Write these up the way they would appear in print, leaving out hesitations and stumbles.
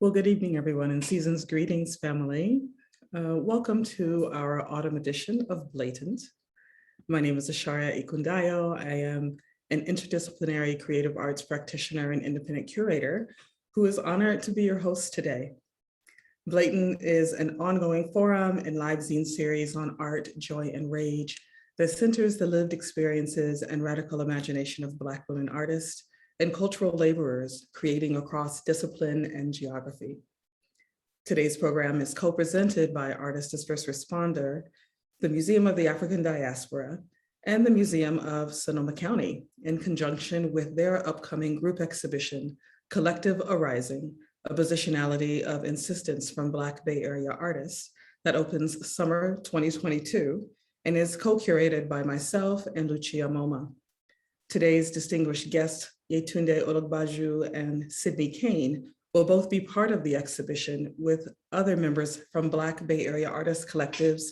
Well, good evening, everyone, and season's greetings, family. Welcome to our autumn edition of Blatant. My name is Ashara Ekundayo. I am an interdisciplinary creative arts practitioner and independent curator who is honored to be your host today. Blatant is an ongoing forum and live zine series on art, joy, and rage that centers the lived experiences and radical imagination of Black women artists and cultural laborers creating across discipline and geography. Today's program is co-presented by Artist as First Responder, the Museum of the African Diaspora, and the Museum of Sonoma County in conjunction with their upcoming group exhibition, Collective Arising, a positionality of insistence from Black Bay Area artists that opens summer 2022 and is co-curated by myself and Lucia Moma. Today's distinguished guests, Yétúndé Olagbaju and Sydney Cain, will both be part of the exhibition with other members from Black Bay Area artist collectives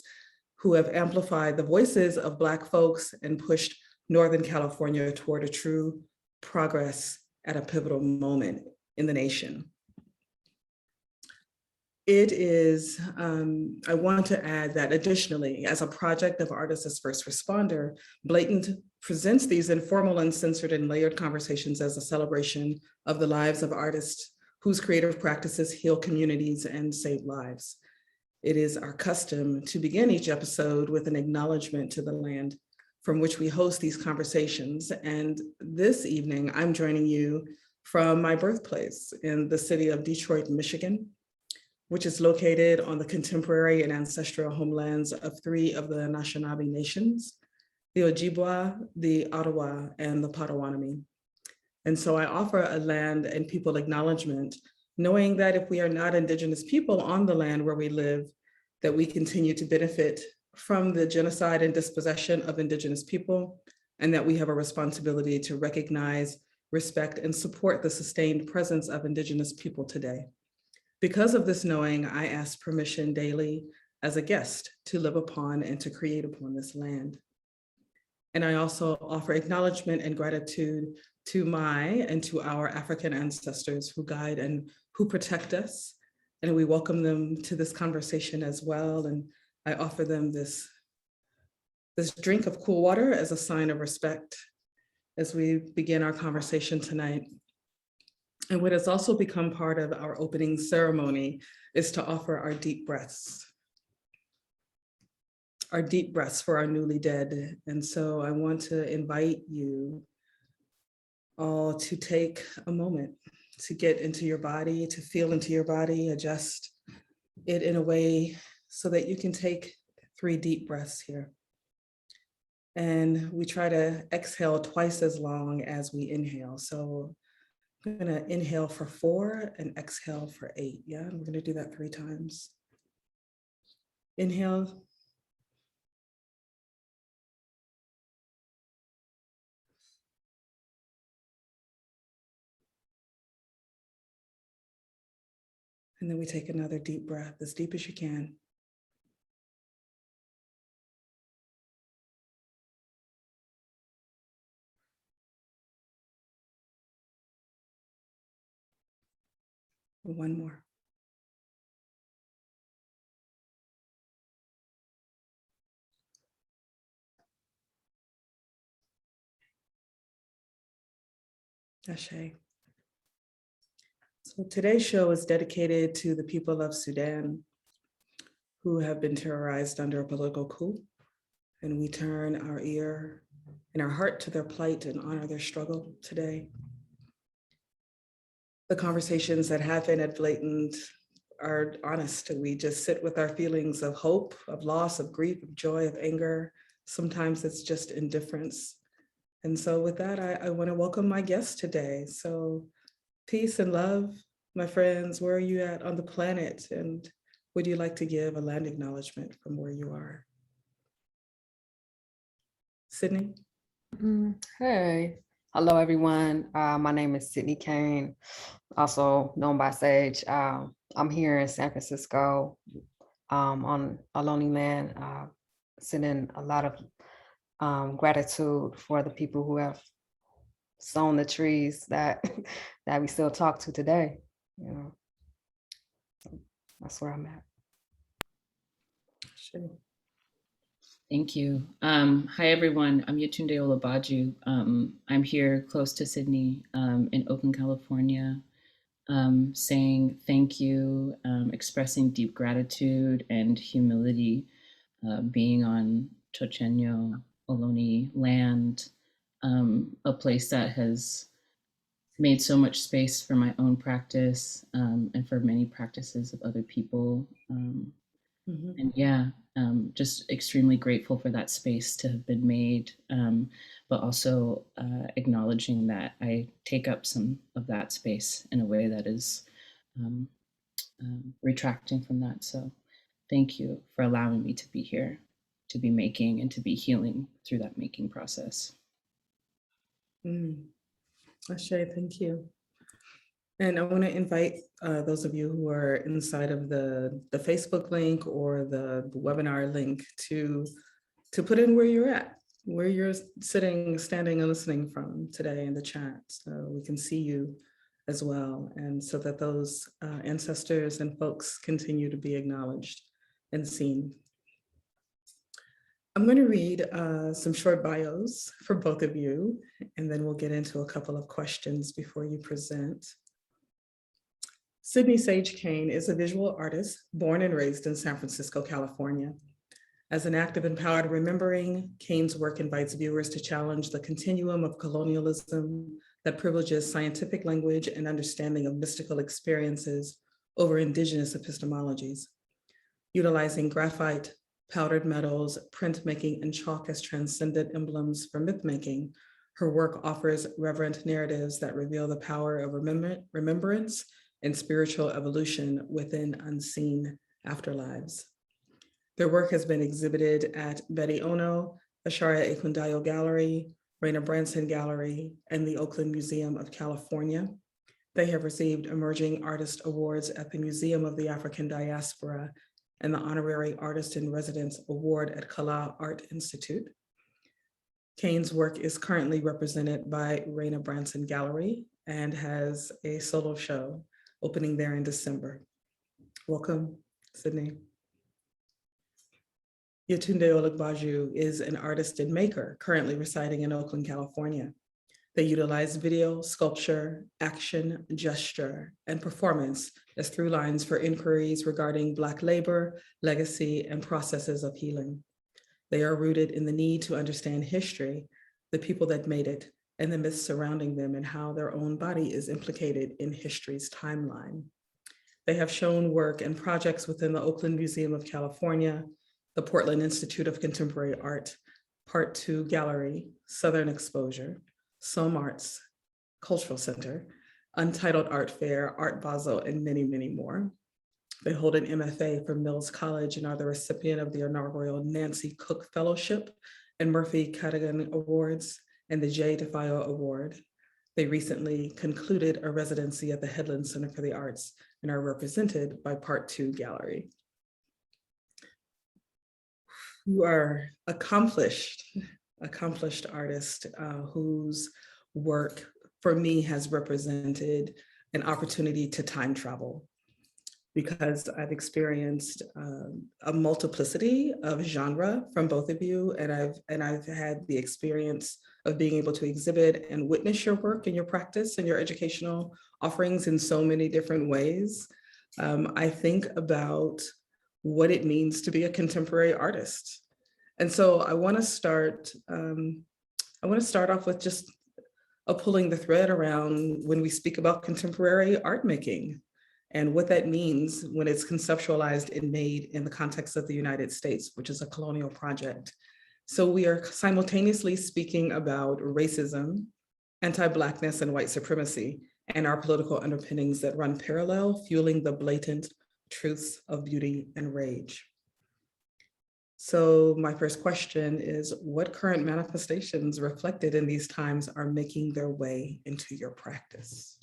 who have amplified the voices of Black folks and pushed Northern California toward a true progress at a pivotal moment in the nation. It is, I want to add that additionally, as a project of Artists as First Responder, Blatant presents these informal, uncensored, and layered conversations as a celebration of the lives of artists whose creative practices heal communities and save lives. It is our custom to begin each episode with an acknowledgement to the land from which we host these conversations. And this evening, I'm joining you from my birthplace in the city of Detroit, Michigan, which is located on the contemporary and ancestral homelands of three of the Anishinaabe nations, the Ojibwa, the Ottawa, and the Potawatomi. And so I offer a land and people acknowledgement, knowing that if we are not Indigenous people on the land where we live, that we continue to benefit from the genocide and dispossession of Indigenous people, and that we have a responsibility to recognize, respect, and support the sustained presence of Indigenous people today. Because of this knowing, I ask permission daily as a guest to live upon and to create upon this land. And I also offer acknowledgement and gratitude to my and to our African ancestors who guide and who protect us. And we welcome them to this conversation as well. And I offer them this drink of cool water as a sign of respect as we begin our conversation tonight. And what has also become part of our opening ceremony is to offer our deep breaths for our newly dead. And so I want to invite you all to take a moment to get into your body, to feel into your body, adjust it in a way so that you can take 3 deep breaths here. And we try to exhale twice as long as we inhale. So I'm gonna inhale for 4 and exhale for 8. Yeah, I'm gonna do that 3 times. Inhale. And then we take another deep breath, as deep as you can. One more. Ashe. So today's show is dedicated to the people of Sudan who have been terrorized under a political coup. And we turn our ear and our heart to their plight and honor their struggle today. The conversations that happen at Blatant are honest. We just sit with our feelings of hope, of loss, of grief, of joy, of anger. Sometimes it's just indifference. And so with that, I want to welcome my guests today. So peace and love, my friends. Where are you at on the planet? And would you like to give a land acknowledgement from where you are? Sydney? Hey, hello everyone. My name is Sydney Cain, also known by Sage. I'm here in San Francisco on a lonely land, sending a lot of gratitude for the people who have sown the trees that that we still talk to today. You know. That's where I'm at. Sure. Thank you. Hi, everyone. I'm Yétúndé Olagbaju. I'm here close to Sydney in Oakland, California, saying thank you, expressing deep gratitude and humility, being on Chochenyo Ohlone land, a place that has made so much space for my own practice and for many practices of other people. And yeah, just extremely grateful for that space to have been made, but also acknowledging that I take up some of that space in a way that is retracting from that. So thank you for allowing me to be here, to be making and to be healing through that making process. Ashe, thank you. And I want to invite those of you who are inside of the Facebook link or the webinar link to put in where you're at, where you're sitting, standing, and listening from today in the chat, so we can see you as well, and so that those ancestors and folks continue to be acknowledged and seen. I'm going to read some short bios for both of you, and then we'll get into a couple of questions before you present. Sydney Sage Cain is a visual artist born and raised in San Francisco, California. As an act of empowered remembering, Cain's work invites viewers to challenge the continuum of colonialism that privileges scientific language and understanding of mystical experiences over indigenous epistemologies. Utilizing graphite, powdered metals, printmaking, and chalk as transcendent emblems for myth-making, her work offers reverent narratives that reveal the power of remembrance and spiritual evolution within unseen afterlives. Their work has been exhibited at Betti Ono, Ashara Ekundayo Gallery, Rena Bransten Gallery, and the Oakland Museum of California. They have received Emerging Artist Awards at the Museum of the African Diaspora and the Honorary Artist in Residence Award at Kala Art Institute. Cain's work is currently represented by Rena Bransten Gallery and has a solo show opening there in December. Welcome, Sydney. Yétúndé Olagbaju is an artist and maker currently residing in Oakland, California. They utilize video, sculpture, action, gesture, and performance as through lines for inquiries regarding Black labor, legacy, and processes of healing. They are rooted in the need to understand history, the people that made it, and the myths surrounding them and how their own body is implicated in history's timeline. They have shown work and projects within the Oakland Museum of California, the Portland Institute of Contemporary Art, Part 2 Gallery, Southern Exposure, Some Arts, Cultural Center, Untitled Art Fair, Art Basel, and many, many more. They hold an MFA from Mills College and are the recipient of the inaugural Nancy Cook Fellowship and Murphy Cadogan Awards and the J. DeFeo Award. They recently concluded a residency at the Headland Center for the Arts and are represented by Part 2 Gallery. You are accomplished artist whose work for me has represented an opportunity to time travel, because I've experienced a multiplicity of genre from both of you, and I've had the experience of being able to exhibit and witness your work and your practice and your educational offerings in so many different ways. I think about what it means to be a contemporary artist. And so I want to start off with just pulling the thread around when we speak about contemporary art making and what that means when it's conceptualized and made in the context of the United States, which is a colonial project. So we are simultaneously speaking about racism, anti-Blackness, and white supremacy, and our political underpinnings that run parallel, fueling the blatant truths of beauty and rage. So my first question is, what current manifestations reflected in these times are making their way into your practice?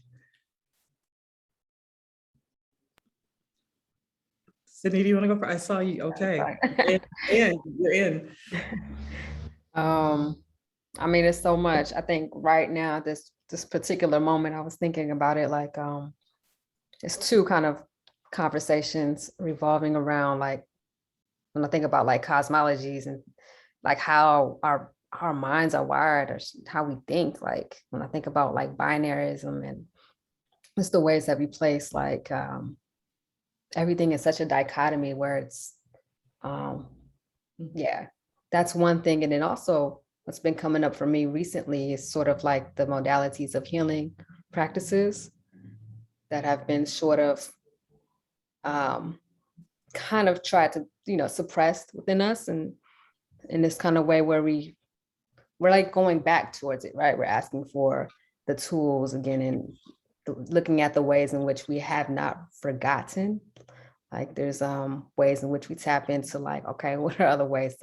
Sydney, do you want to go first? I saw you, okay. You're in. I mean, it's so much. I think right now, this particular moment, I was thinking about it like, it's two kind of conversations revolving around, like, when I think about like cosmologies and like how our minds are wired, or how we think, like when I think about like binarism and just the ways that we place like everything in such a dichotomy where it's yeah, that's one thing. And then also what's been coming up for me recently is sort of like the modalities of healing practices that have been sort of kind of tried to, suppressed within us, and in this kind of way where we're like going back towards it, right? We're asking for the tools again, and looking at the ways in which we have not forgotten. Like there's ways in which we tap into like, okay, what are other ways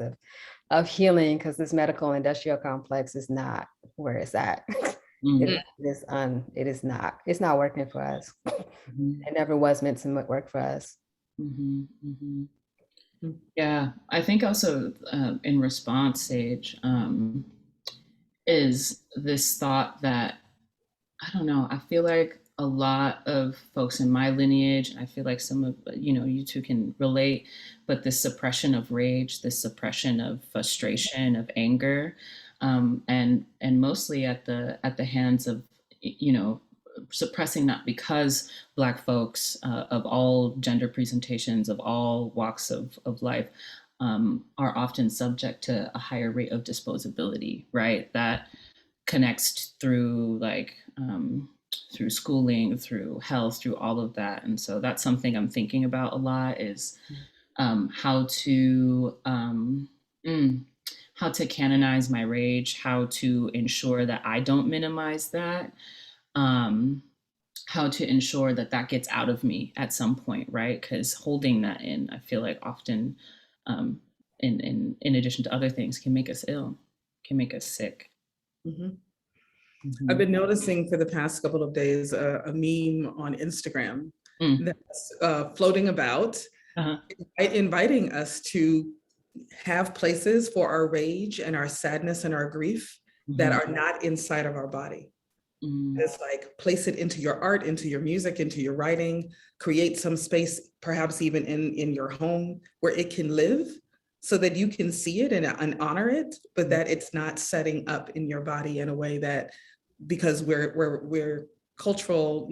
of healing? Because this medical industrial complex is not where it's at. It's not working for us. It never was meant to work for us. Yeah, I think also in response, Sage, is this thought that, I don't know, I feel like a lot of folks in my lineage, I feel like some of, you two can relate, but this suppression of rage, this suppression of frustration, of anger, and mostly at the hands of, suppressing not because Black folks of all gender presentations, of all walks of life, are often subject to a higher rate of disposability, right? That connects through like, through schooling, through health, through all of that. And so that's something I'm thinking about a lot, is how to canonize my rage, how to ensure that I don't minimize that, how to ensure that that gets out of me at some point, right? Because holding that in, I feel like often, in addition to other things, can make us ill, can make us sick. I've been noticing for the past couple of days a meme on Instagram that's floating about, inviting us to have places for our rage and our sadness and our grief that are not inside of our body. It's like, place it into your art, into your music, into your writing, create some space, perhaps even in your home, where it can live, so that you can see it and honor it, but that it's not setting up in your body in a way that, because we're cultural,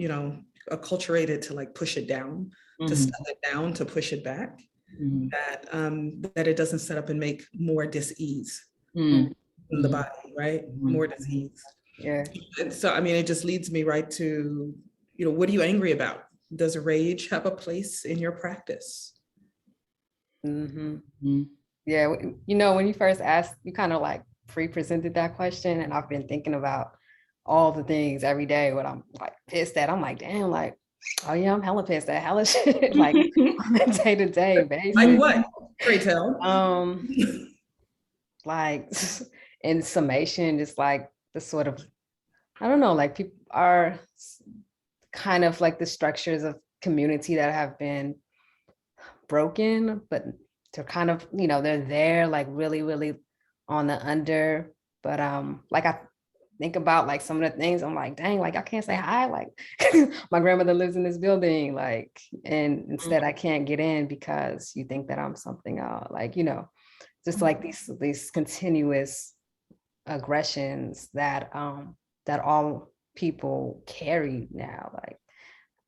acculturated to like push it down, to stuff it down, to push it back, that it doesn't set up and make more dis-ease in the body, right? More disease. Yeah. And so, I mean, it just leads me right to, what are you angry about? Does rage have a place in your practice? Yeah, when you first asked, you kind of like pre-presented that question, and I've been thinking about all the things every day what I'm like pissed at. I'm like, damn, like, oh yeah, I'm hella pissed at hella shit, like on a day-to-day basis. Like what? Pray tell. Like in summation, just like the sort of, I don't know, like people are kind of like the structures of community that have been broken, but they're kind of, they're there like really, really on the under. But like I think about like some of the things, I'm like, dang, like I can't say hi, like my grandmother lives in this building, like, and instead I can't get in because you think that I'm something else, like, just like these continuous aggressions that that all people carry now, like.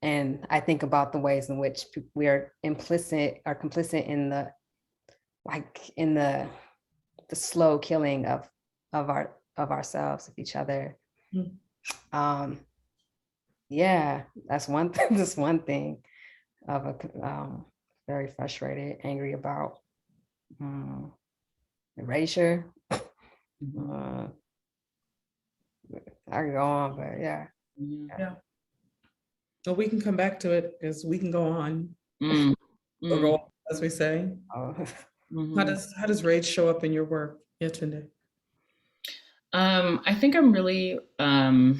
And I think about the ways in which we are complicit in the, like, in the slow killing of ourselves, of each other. Yeah, that's one thing. Just one thing of a very frustrated, angry about erasure. I can go on, but yeah. Well, we can come back to it, because we can go on. Or go on, as we say. How does rage show up in your work, Yétúndé? I think I'm really, I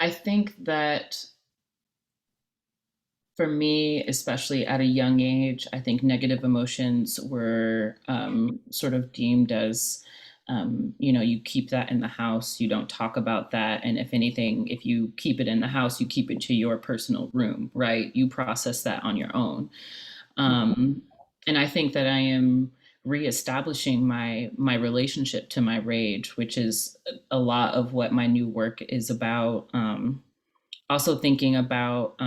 think that for me, especially at a young age, I think negative emotions were sort of deemed as you know, you keep that in the house, you don't talk about that. And if anything, if you keep it in the house, you keep it to your personal room, right? You process that on your own. And I think that I am reestablishing my relationship to my rage, which is a lot of what my new work is about. Also thinking about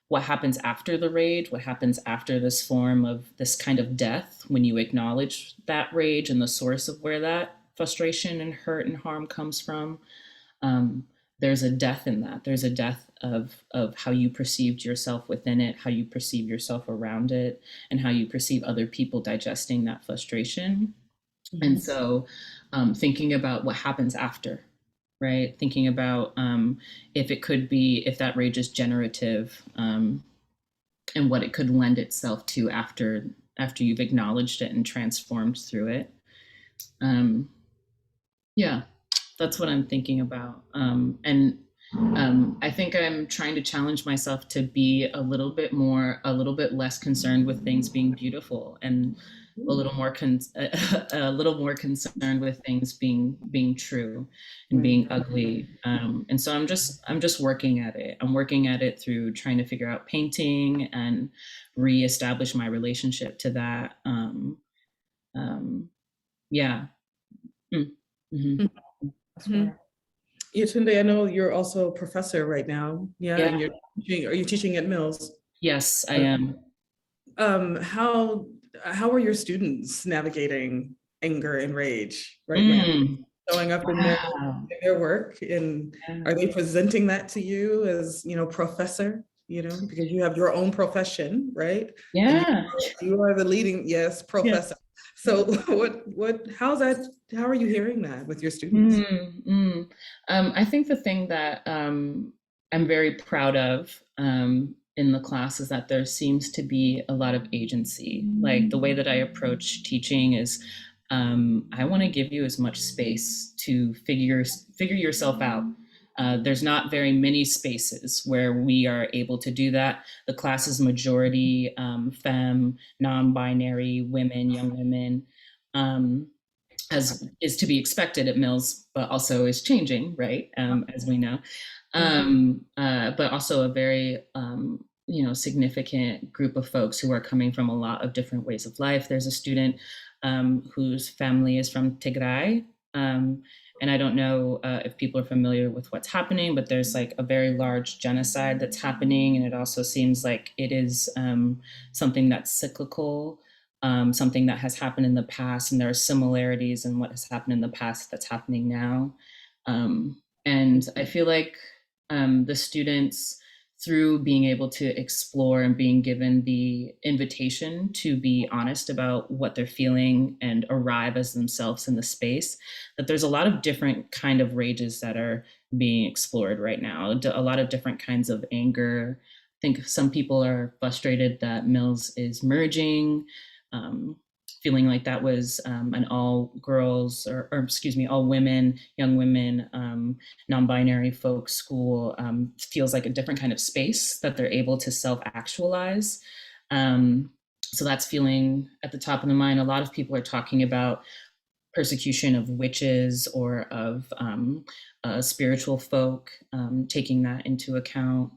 what happens after the rage, what happens after this form of this kind of death, when you acknowledge that rage and the source of where that frustration and hurt and harm comes from. There's a death in that. There's a death of how you perceived yourself within it, how you perceive yourself around it, and how you perceive other people digesting that frustration. And so thinking about what happens after, right? Thinking about if it could be, if that rage is generative, and what it could lend itself to after you've acknowledged it and transformed through it. Yeah, that's what I'm thinking about. And I think I'm trying to challenge myself to be a little bit less concerned with things being beautiful, and a little more concerned with things being true and being ugly. And so I'm just working at it. I'm working at it through trying to figure out painting and reestablish my relationship to that. Yeah. Mm-hmm. Yétúndé, I know you're also a professor right now. Yeah. And are you teaching at Mills? Yes, I am. How are your students navigating anger and rage right now? Showing up in their work, and are they presenting that to you as, you know, professor, you know, because you have your own profession, right? Yeah. You are the leading, professor. Yeah. So how are you hearing that with your students? I think the thing that I'm very proud of in the class is that there seems to be a lot of agency. Like the way that I approach teaching is I want to give you as much space to figure yourself out. There's not very many spaces where we are able to do that. The class is majority femme, non-binary women, young women, as is to be expected at Mills, but also is changing, right? As we know. But also a very significant group of folks who are coming from a lot of different ways of life. There's a student whose family is from Tigray. And I don't know if people are familiar with what's happening, but there's like a very large genocide that's happening. And it also seems like it is something that's cyclical, something that has happened in the past. And there are similarities in what has happened in the past that's happening now. And I feel like the students, through being able to explore and being given the invitation to be honest about what they're feeling and arrive as themselves in the space, that there's a lot of different kind of rages that are being explored right now, a lot of different kinds of anger. I think some people are frustrated that Mills is merging, feeling like that was an all girls or excuse me, all women, young women, non-binary folk school, feels like a different kind of space that they're able to self-actualize. So that's feeling at the top of the mind. A lot of people are talking about persecution of witches or of spiritual folk, taking that into account.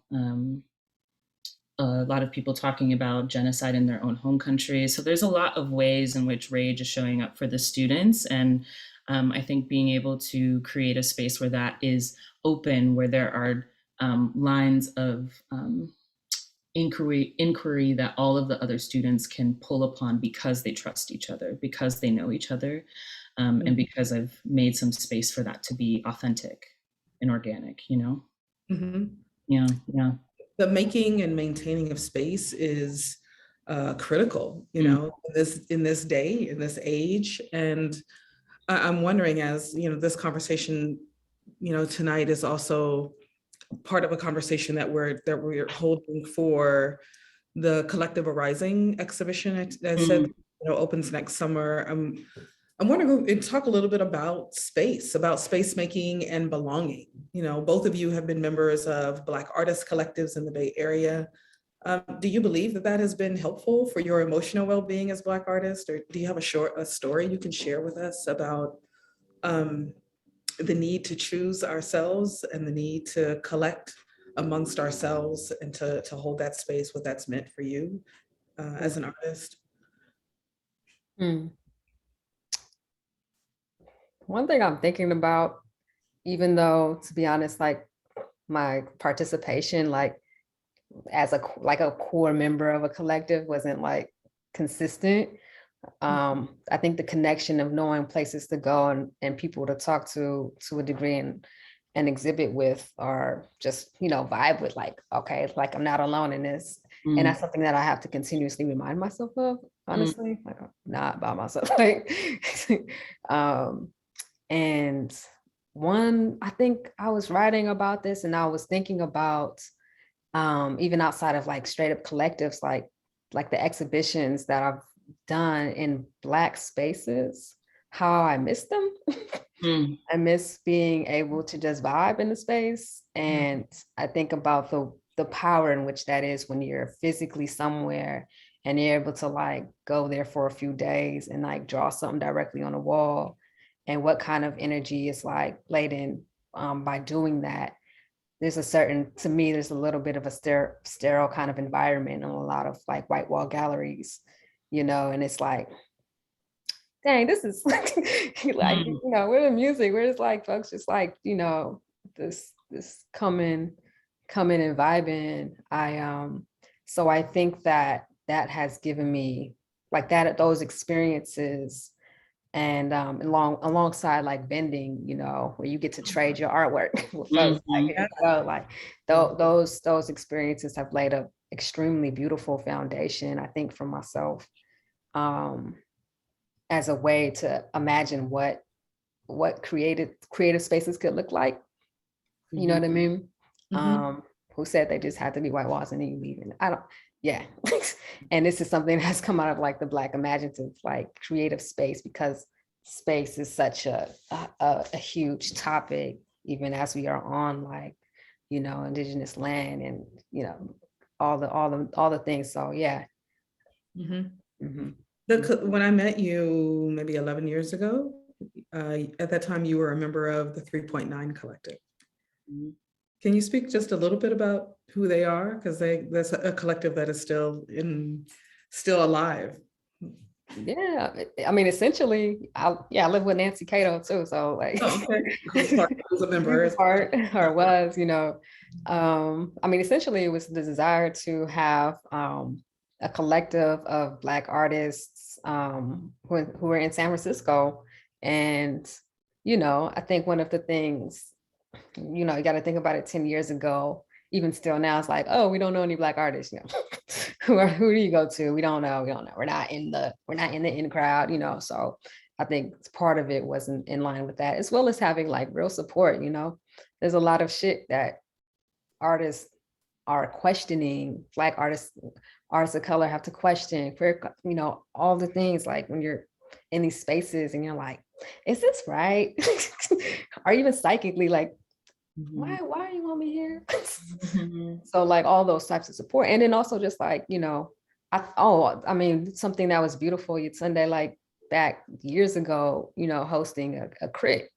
A lot of people talking about genocide in their own home countries. So there's a lot of ways in which rage is showing up for the students. And I think being able to create a space where that is open, where there are lines of inquiry that all of the other students can pull upon because they trust each other, because they know each other, and because I've made some space for that to be authentic and organic, you know? Yeah. The making and maintaining of space is critical, you know, in this day, in this age. And I'm wondering, as you know, this conversation, you know, tonight is also part of a conversation that we're holding for the Collective Arising exhibition that said, you know, opens next summer. I'm wondering to talk a little bit about space making and belonging. You know, both of you have been members of Black artist collectives in the Bay Area. Do you believe that that has been helpful for your emotional well-being as Black artists? Or do you have a story you can share with us about the need to choose ourselves and the need to collect amongst ourselves and to hold that space, what that's meant for you as an artist? One thing I'm thinking about, even though, to be honest, like my participation, like as a core member of a collective wasn't like consistent. I think the connection of knowing places to go and people to talk to a degree and exhibit with, or just, vibe with, like, okay, like I'm not alone in this. And that's something that I have to continuously remind myself of, honestly, like I'm not by myself. Like, and I think I was writing about this and I was thinking about, even outside of like straight up collectives, like the exhibitions that I've done in Black spaces, how I miss them. I miss being able to just vibe in the space. And I think about the power in which that is when you're physically somewhere and you're able to like go there for a few days and like draw something directly on the wall, and what kind of energy is like laden by doing that. There's to me, there's a little bit of a sterile kind of environment in a lot of like white wall galleries, and it's like, dang, this is like, we're the music, we're just like folks just like, this coming and vibing. So I think that has given me like those experiences, and alongside like vending, where you get to trade your artwork with folks, those experiences have laid a extremely beautiful foundation, I think, for myself, as a way to imagine what creative spaces could look like. You know what I mean? Who said they just had to be white walls and then you leave? And and this is something that's come out of like the Black imaginative, like creative space, because space is such a huge topic, even as we are on like, indigenous land and, all the things. So yeah. When I met you maybe 11 years ago, at that time you were a member of the 3.9 Collective. Can you speak just a little bit about who they are? Because that's a collective that is still alive. Yeah, I mean, essentially, I live with Nancy Cato too, so like, was a member, or was, I mean, essentially, it was the desire to have a collective of Black artists who were in San Francisco, and I think one of the things, you got to think about it 10 years ago, even still now, it's like, oh, we don't know any Black artists, who do you go to? We don't know. We're not in the in crowd, so I think part of it wasn't in line with that, as well as having like real support. There's a lot of shit that artists are questioning, Black artists of color have to question, all the things, like when you're in these spaces and you're like, is this right? Or even psychically like, why you want me here? So like all those types of support. And then also just like, I mean, something that was beautiful, Yétúndé, like back years ago, hosting a crit.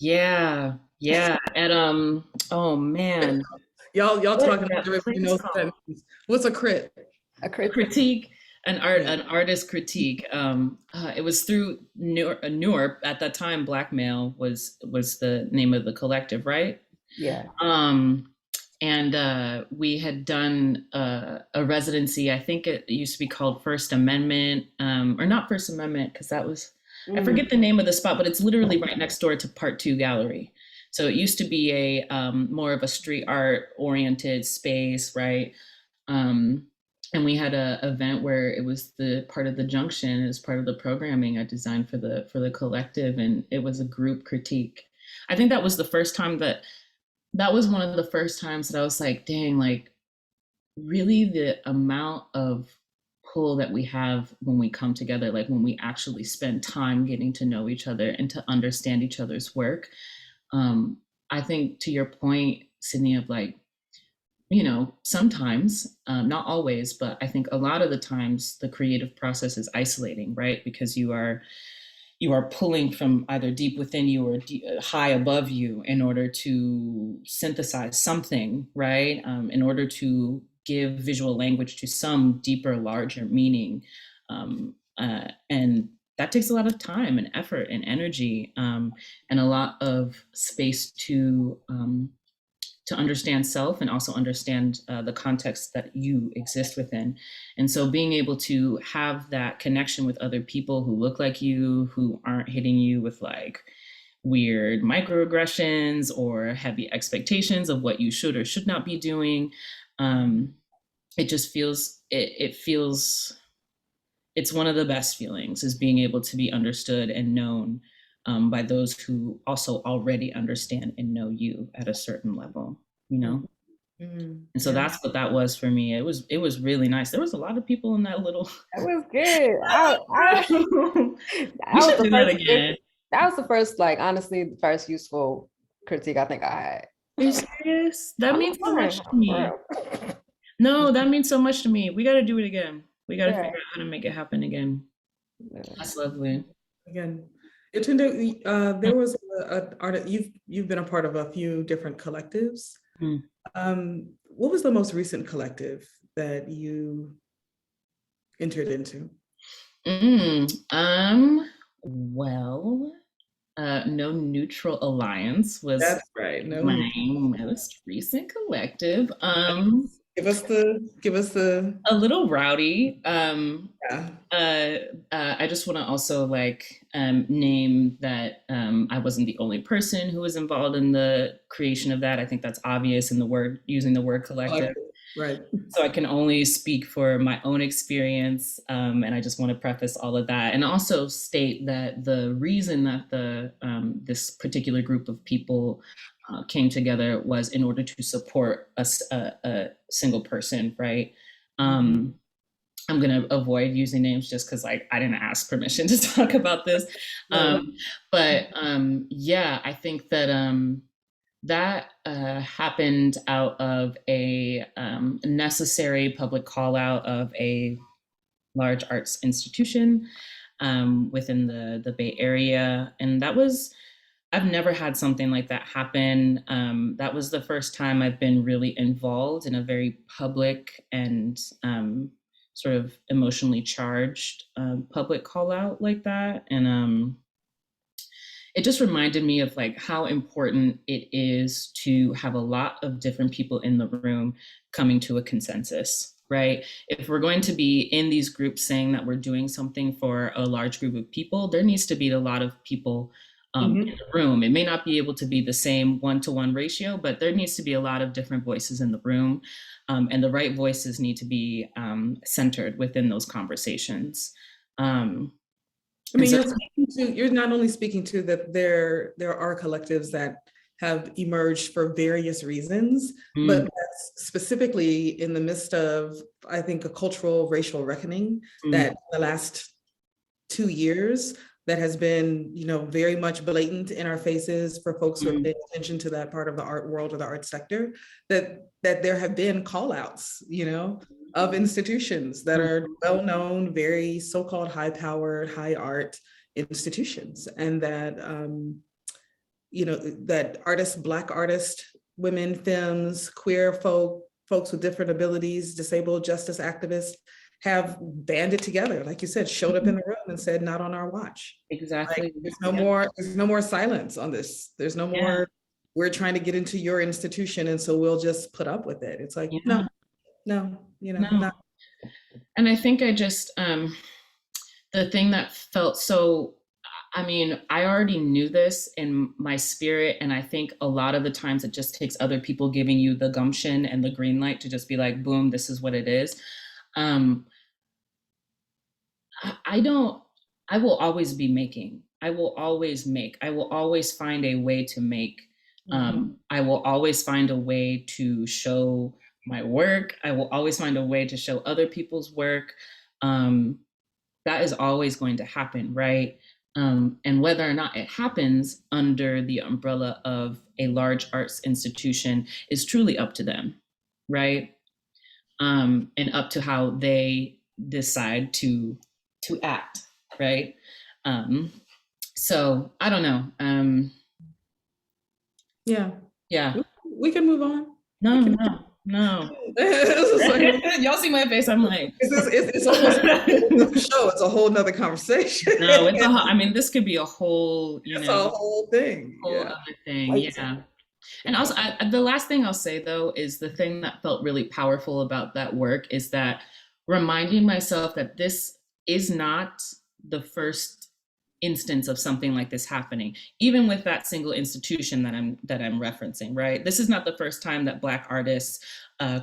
Yeah. And oh man. Y'all talking about everybody knows what that means. What's a crit? A critique. An artist critique. It was through Newark at that time. Blackmail was the name of the collective, right? Yeah. And we had done a residency. I think it used to be called First Amendment, or not First Amendment, because that was, I forget the name of the spot, but it's literally right next door to Part 2 Gallery. So it used to be a more of a street art oriented space, right? And we had an event where it was the part of the junction as part of the programming I designed for the collective, and it was a group critique. I think that was the first time that was one of the first times that I was like, dang, like really the amount of pull that we have when we come together, like when we actually spend time getting to know each other and to understand each other's work. I think to your point, Sydney, of like, you know, sometimes, not always, but I think a lot of the times the creative process is isolating, right? Because you are pulling from either deep within you or high above you in order to synthesize something, right? In order to give visual language to some deeper, larger meaning. And that takes a lot of time and effort and energy, and a lot of space to understand self and also understand the context that you exist within. And so being able to have that connection with other people who look like you, who aren't hitting you with like weird microaggressions or heavy expectations of what you should or should not be doing. It just feels, it feels, it's one of the best feelings, is being able to be understood and known by those who also already understand and know you at a certain level, you know? Mm, And so yeah. that's what that was for me. It was really nice. There was a lot of people in that little. That was good. We should do that again. That was the first, like, honestly, the first useful critique I think I had. Are you serious? That means so much to me. For No, that means so much to me. We got to do it again. We got to Yeah. figure out how to make it happen again. real. That's lovely. Again, Yétúndé, there was an artist, you've been a part of a few different collectives. Mm. What was the most recent collective that you entered into? Well, No Neutral Alliance was That's right. No, my most recent collective. give us the A little rowdy. yeah. I just want to also like name that I wasn't the only person who was involved in the creation of that. I think that's obvious in the word, using the word collective. Right. So I can only speak for my own experience, and I just want to preface all of that, and also state that the reason that the this particular group of people came together was in order to support a single person, right? I'm going to avoid using names just because like I didn't ask permission to talk about this, but yeah, I think that that happened out of a necessary public call out of a large arts institution within the Bay Area. And that was, I've never had something like that happen. That was the first time I've been really involved in a very public and sort of emotionally charged public call out like that. And it just reminded me of like how important it is to have a lot of different people in the room coming to a consensus, right? If we're going to be in these groups saying that we're doing something for a large group of people, there needs to be a lot of people in the room. It may not be able to be the same 1-to-1 ratio, but there needs to be a lot of different voices in the room. And the right voices need to be centered within those conversations. I mean, you're not only speaking to that there are collectives that have emerged for various reasons, but that's specifically in the midst of, I think, a cultural racial reckoning that the last 2 years that has been, you know, very much blatant in our faces for folks who are paying attention to that part of the art world or the art sector, that there have been call outs, you know, of institutions that are well-known, very so-called high-powered, high art institutions, and that, you know, that artists, Black artists, women, femmes, queer folks with different abilities, disabled justice activists have banded together, like you said, showed up in the room and said, not on our watch. Exactly. Like, there's no more silence on this. There's no more, we're trying to get into your institution, and so we'll just put up with it. It's like, no, you know, not. And I think I just, the thing that felt so, I mean, I already knew this in my spirit, and I think a lot of the times it just takes other people giving you the gumption and the green light to just be like, boom, this is what it is. I will always be making. I will always make. I will always find a way to make. I will always find a way to show my work. I will always find a way to show other people's work. That is always going to happen, right? And whether or not it happens under the umbrella of a large arts institution is truly up to them, right? And up to how they decide to act, right? So I don't know. Yeah, Yeah. we can move on. No, can... no. Like, y'all see my face. I'm like, it's almost a whole nother show. It's a whole nother conversation. No, it's I mean, this could be a whole, it's a whole thing. Whole yeah. other thing. Yeah. And also, the last thing I'll say, though, is the thing that felt really powerful about that work is that reminding myself that this is not the first instance of something like this happening, even with that single institution that I'm referencing, right? This is not the first time that Black artists,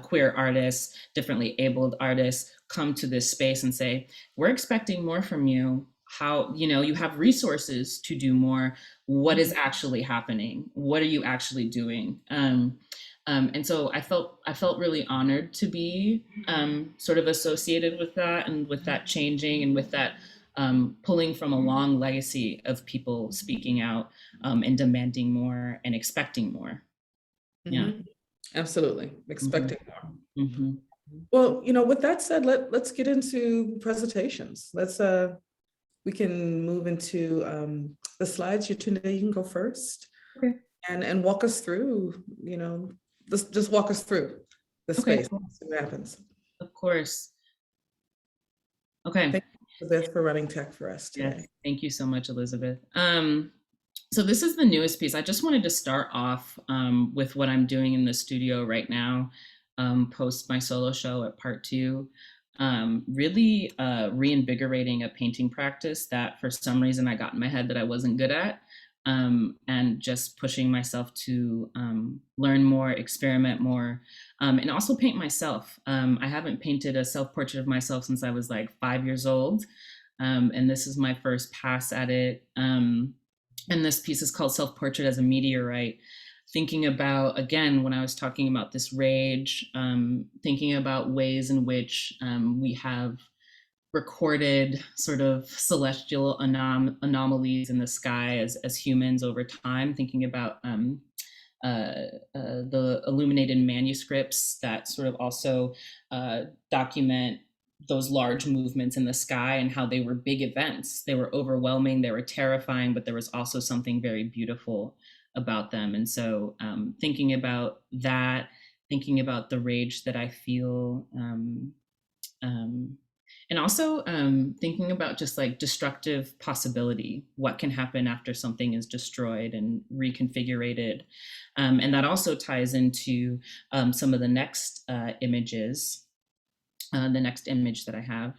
queer artists, differently abled artists come to this space and say, we're expecting more from you. How, you have resources to do more. What is actually happening? What are you actually doing? And so I felt really honored to be sort of associated with that, and with that changing, and with that pulling from a long legacy of people speaking out and demanding more and expecting more. Yeah, absolutely, expecting more. Mm-hmm. Well, with that said, let's get into presentations. We can move into the slides. Yétúndé, you can go first. Okay. And walk us through, just walk us through the space. Cool. See what happens. Of course. Okay. Thank you for running tech for us today. Yes, thank you so much, Elizabeth. So this is the newest piece. I just wanted to start off with what I'm doing in the studio right now, post my solo show at part 2. Really reinvigorating a painting practice that for some reason I got in my head that I wasn't good at, and just pushing myself to learn more, experiment more, and also paint myself. I haven't painted a self-portrait of myself since I was like 5 years old, and this is my first pass at it. And this piece is called Self-Portrait as a Meteorite. Thinking about, again, when I was talking about this rage, thinking about ways in which we have recorded sort of celestial anomalies in the sky as humans over time, thinking about the illuminated manuscripts that sort of also document those large movements in the sky and how they were big events. They were overwhelming, they were terrifying, but there was also something very beautiful about them. And so thinking about that, thinking about the rage that I feel, and also thinking about just like destructive possibility, what can happen after something is destroyed and reconfigured. And that also ties into some of the next images, the next image that I have.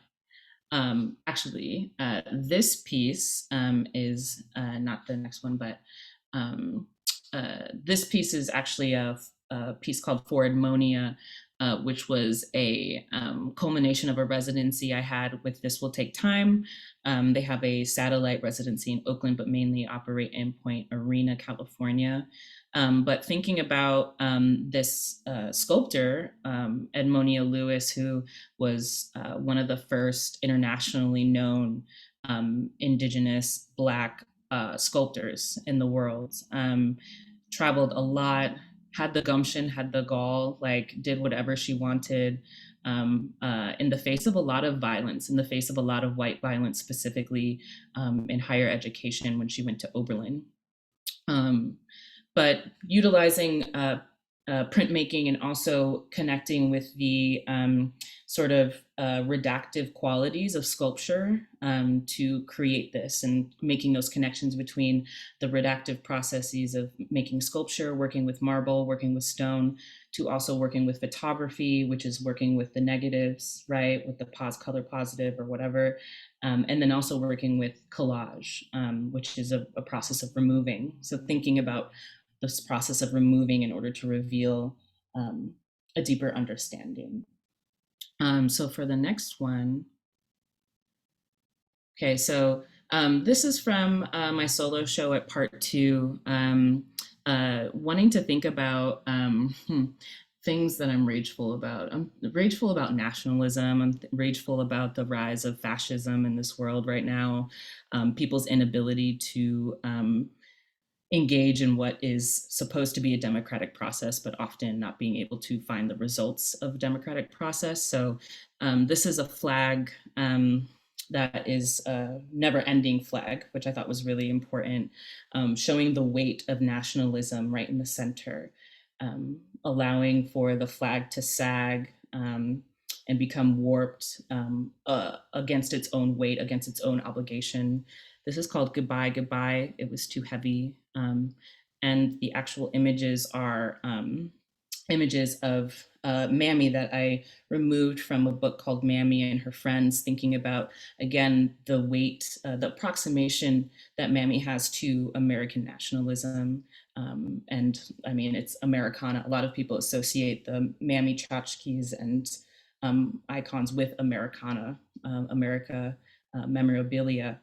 Actually, this piece is not the next one, but this piece is actually a piece called For Edmonia, which was a culmination of a residency I had with This Will Take Time. They have a satellite residency in Oakland, but mainly operate in Point Arena, California. But thinking about this sculptor, Edmonia Lewis, who was one of the first internationally known indigenous Black sculptors in the world, traveled a lot, had the gumption, had the gall, like did whatever she wanted in the face of a lot of violence, in the face of a lot of white violence, specifically in higher education when she went to Oberlin. But utilizing printmaking and also connecting with the sort of redactive qualities of sculpture to create this, and making those connections between the redactive processes of making sculpture, working with marble, working with stone, to also working with photography, which is working with the negatives, right, with the color positive or whatever, and then also working with collage, which is a process of removing. So thinking about this process of removing in order to reveal a deeper understanding. So for the next one, okay, so this is from my solo show at part 2, wanting to think about things that I'm rageful about. I'm rageful about nationalism. I'm rageful about the rise of fascism in this world right now, people's inability to engage in what is supposed to be a democratic process, but often not being able to find the results of a democratic process. So this is a flag that is a never-ending flag, which I thought was really important, showing the weight of nationalism right in the center, allowing for the flag to sag and become warped against its own weight, against its own obligation. This is called Goodbye, Goodbye. It was too heavy. And the actual images are images of Mammy that I removed from a book called Mammy and Her Friends, thinking about, again, the weight, the approximation that Mammy has to American nationalism. And I mean, it's Americana. A lot of people associate the Mammy tchotchkes and icons with Americana, America memorabilia.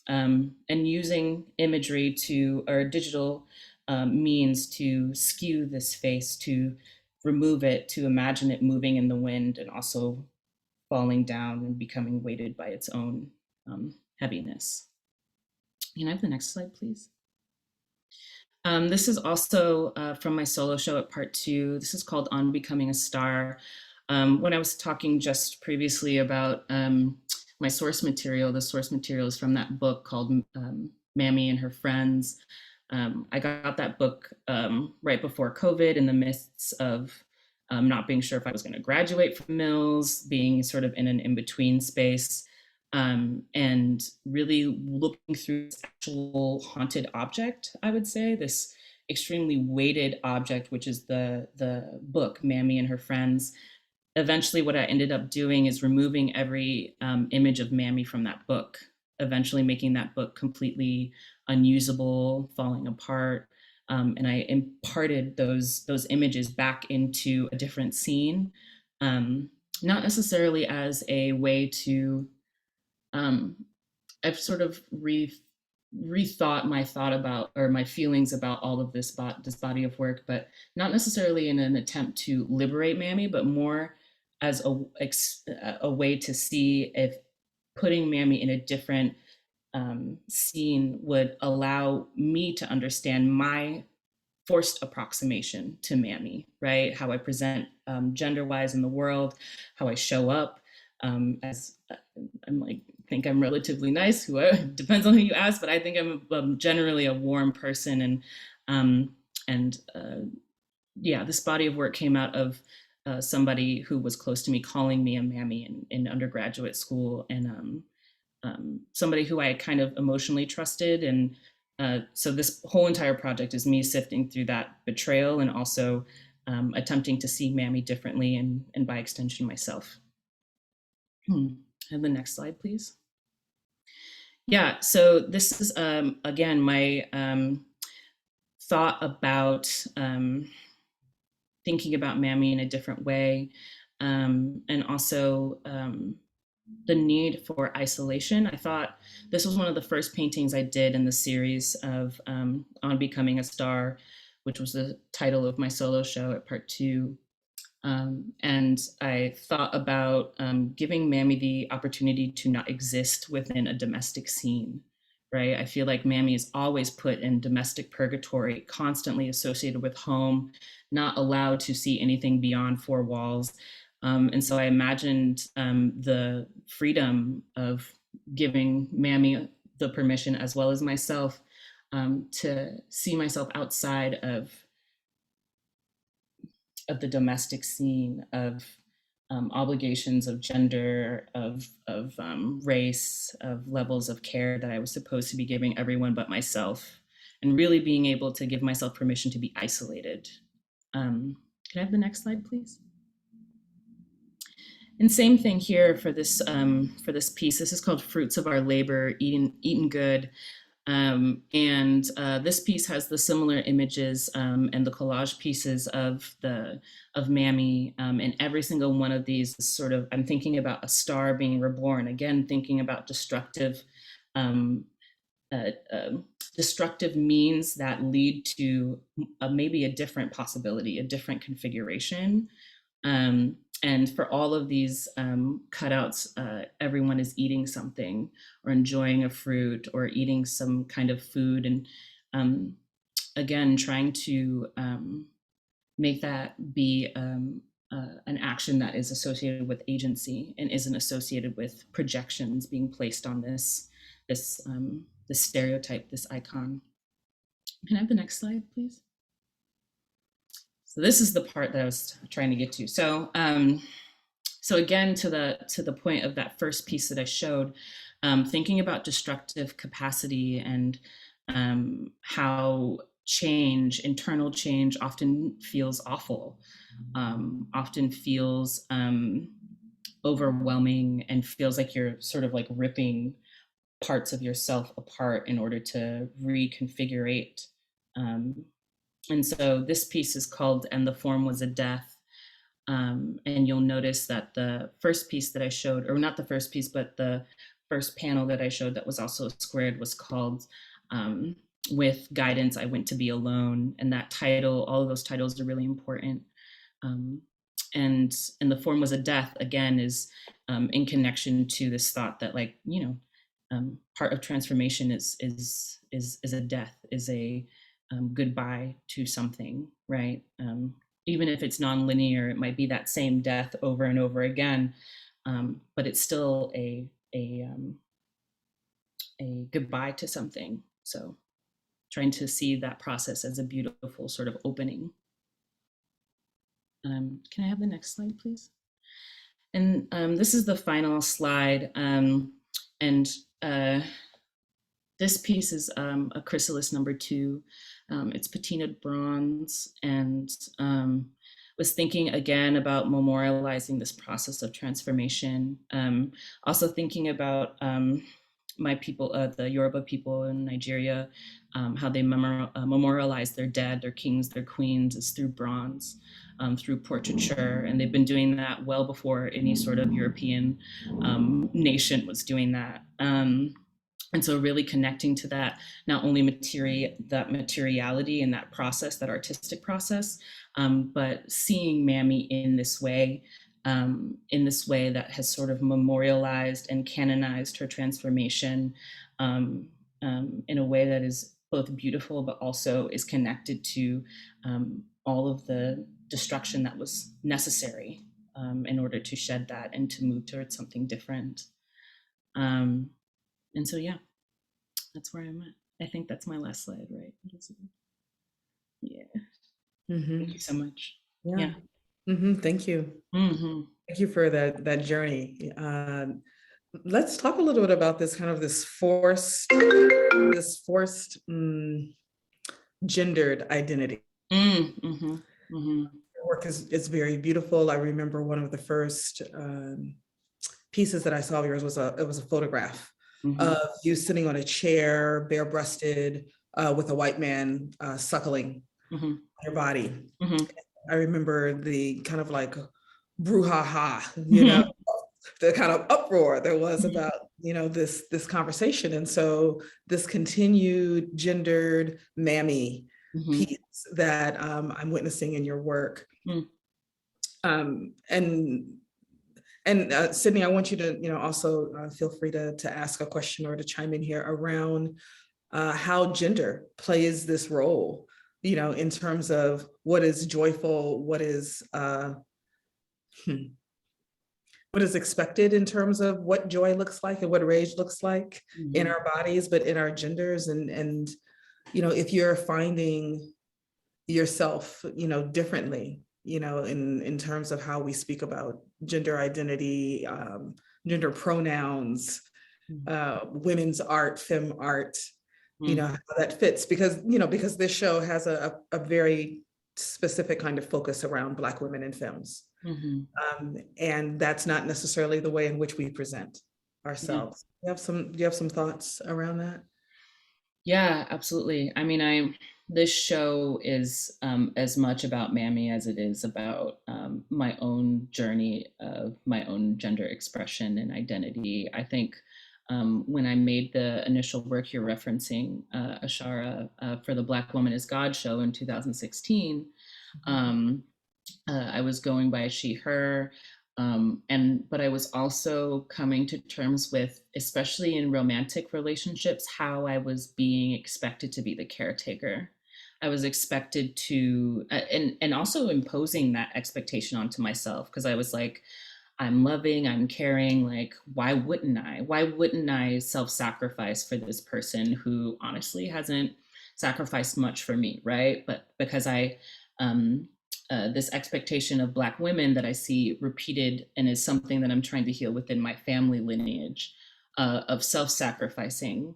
And using imagery to, or digital means to skew this face, to remove it, to imagine it moving in the wind and also falling down and becoming weighted by its own heaviness. Can I have the next slide, please? This is also from my solo show at part 2. This is called On Becoming a Star. When I was talking just previously about my source material, the source material is from that book called Mammy and Her Friends. I got that book right before COVID, in the midst of not being sure if I was going to graduate from Mills, being sort of in an in-between space, and really looking through this actual haunted object, I would say, this extremely weighted object, which is the book, Mammy and Her Friends. Eventually, what I ended up doing is removing every image of Mammy from that book, eventually making that book completely unusable, falling apart. And I imparted those images back into a different scene, not necessarily as a way to, I've sort of rethought my thought about, or my feelings about all of this body of work, but not necessarily in an attempt to liberate Mammy, but more as a way to see if putting Mammy in a different scene would allow me to understand my forced approximation to Mammy, right? How I present gender-wise in the world, how I show up as I'm like, think I'm relatively nice, depends on who you ask, but I think I'm generally a warm person. And yeah, this body of work came out of somebody who was close to me calling me a Mammy in undergraduate school, and somebody who I kind of emotionally trusted. And so this whole entire project is me sifting through that betrayal and also attempting to see Mammy differently, and by extension myself. And the next slide, please. Yeah, so this is, again, my thought about thinking about Mammy in a different way, and also the need for isolation. I thought this was one of the first paintings I did in the series of On Becoming a Star, which was the title of my solo show at part 2. And I thought about giving Mammy the opportunity to not exist within a domestic scene, right? I feel like Mammy is always put in domestic purgatory, constantly associated with home, not allowed to see anything beyond 4 walls. And so I imagined the freedom of giving Mammy the permission, as well as myself, to see myself outside of the domestic scene, of obligations of gender, of race, of levels of care that I was supposed to be giving everyone but myself, and really being able to give myself permission to be isolated. Can I have the next slide, please? And same thing here for this piece. This is called Fruits of Our Labor, Eaten Good. And this piece has the similar images and the collage pieces of Mammy, and every single one of these is sort of, I'm thinking about a star being reborn, again, thinking about destructive means that lead to maybe a different possibility, a different configuration. And for all of these cutouts, everyone is eating something, or enjoying a fruit, or eating some kind of food. And again, trying to make that be an action that is associated with agency and isn't associated with projections being placed on this stereotype, this icon. Can I have the next slide, please? So this is the part that I was trying to get to. So, so again, to the point of that first piece that I showed, thinking about destructive capacity and how change, internal change, often feels awful, often feels overwhelming, and feels like you're sort of like ripping parts of yourself apart in order to reconfigurate. And so this piece is called "And the Form Was a Death." And you'll notice that the first piece that I showed, or not the first piece, but the first panel that I showed that was also squared, was called "With Guidance, I Went to Be Alone." And that title, all of those titles are really important. And the form was a death, again, is in connection to this thought that, like, you know, part of transformation is a death, is a goodbye to something, right? Even if it's nonlinear, it might be that same death over and over again, but it's still a goodbye to something. So trying to see that process as a beautiful sort of opening. Can I have the next slide, please? And this is the final slide. This piece is a chrysalis #2. It's patinaed bronze, and was thinking again about memorializing this process of transformation. Also thinking about my people, the Yoruba people in Nigeria, how they memorialize their dead, their kings, their queens, is through bronze, through portraiture. And they've been doing that well before any sort of European nation was doing that. And so really connecting to that, not only that materiality and that process, that artistic process, but seeing Mammy in this way that has sort of memorialized and canonized her transformation in a way that is both beautiful, but also is connected to all of the destruction that was necessary in order to shed that and to move towards something different. And so, yeah, that's where I'm at. I think that's my last slide, right? Yeah. Mm-hmm. Thank you so much. Yeah. Mm-hmm. Thank you. Mm-hmm. Thank you for that journey. Let's talk a little bit about this kind of this forced gendered identity. Mm-hmm. Mm-hmm. Your work is very beautiful. I remember one of the first pieces that I saw of yours was a photograph of you sitting on a chair, bare-breasted, with a white man suckling your body. I remember the kind of like brouhaha, you know, the kind of uproar there was about, you know, this conversation. And so this continued gendered Mammy piece that I'm witnessing in your work. And Sydney, I want you to, you know, also feel free to ask a question or to chime in here around how gender plays this role, you know, in terms of what is joyful, what is expected in terms of what joy looks like and what rage looks like in our bodies, but in our genders. And, you know, if you're finding yourself, you know, differently, you know, in terms of how we speak about gender identity, gender pronouns, women's art, femme art, you know, how that fits, because this show has a very specific kind of focus around Black women in films. And that's not necessarily the way in which we present ourselves. Do you have some thoughts around that? Yeah, absolutely. I mean, this show is as much about Mammy as it is about my own journey of my own gender expression and identity. I think when I made the initial work you're referencing, Ashara, for the Black Woman is God show in 2016, I was going by she, her, but I was also coming to terms with, especially in romantic relationships, how I was being expected to be the caretaker I was expected to, and also imposing that expectation onto myself, because I was like, I'm loving, I'm caring, like, why wouldn't I? Why wouldn't I self-sacrifice for this person who honestly hasn't sacrificed much for me, right? But because this expectation of Black women that I see repeated and is something that I'm trying to heal within my family lineage, of self-sacrificing,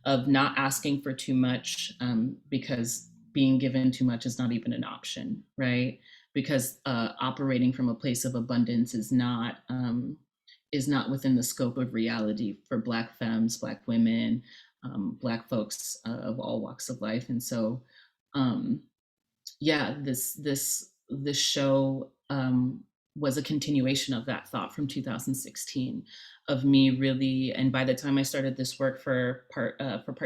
of not asking for too much, because being given too much is not even an option, right? Because operating from a place of abundance is not within the scope of reality for Black femmes, Black women, Black folks of all walks of life. And so, yeah, this show was a continuation of that thought from 2016, of me really, and by the time I started this work for part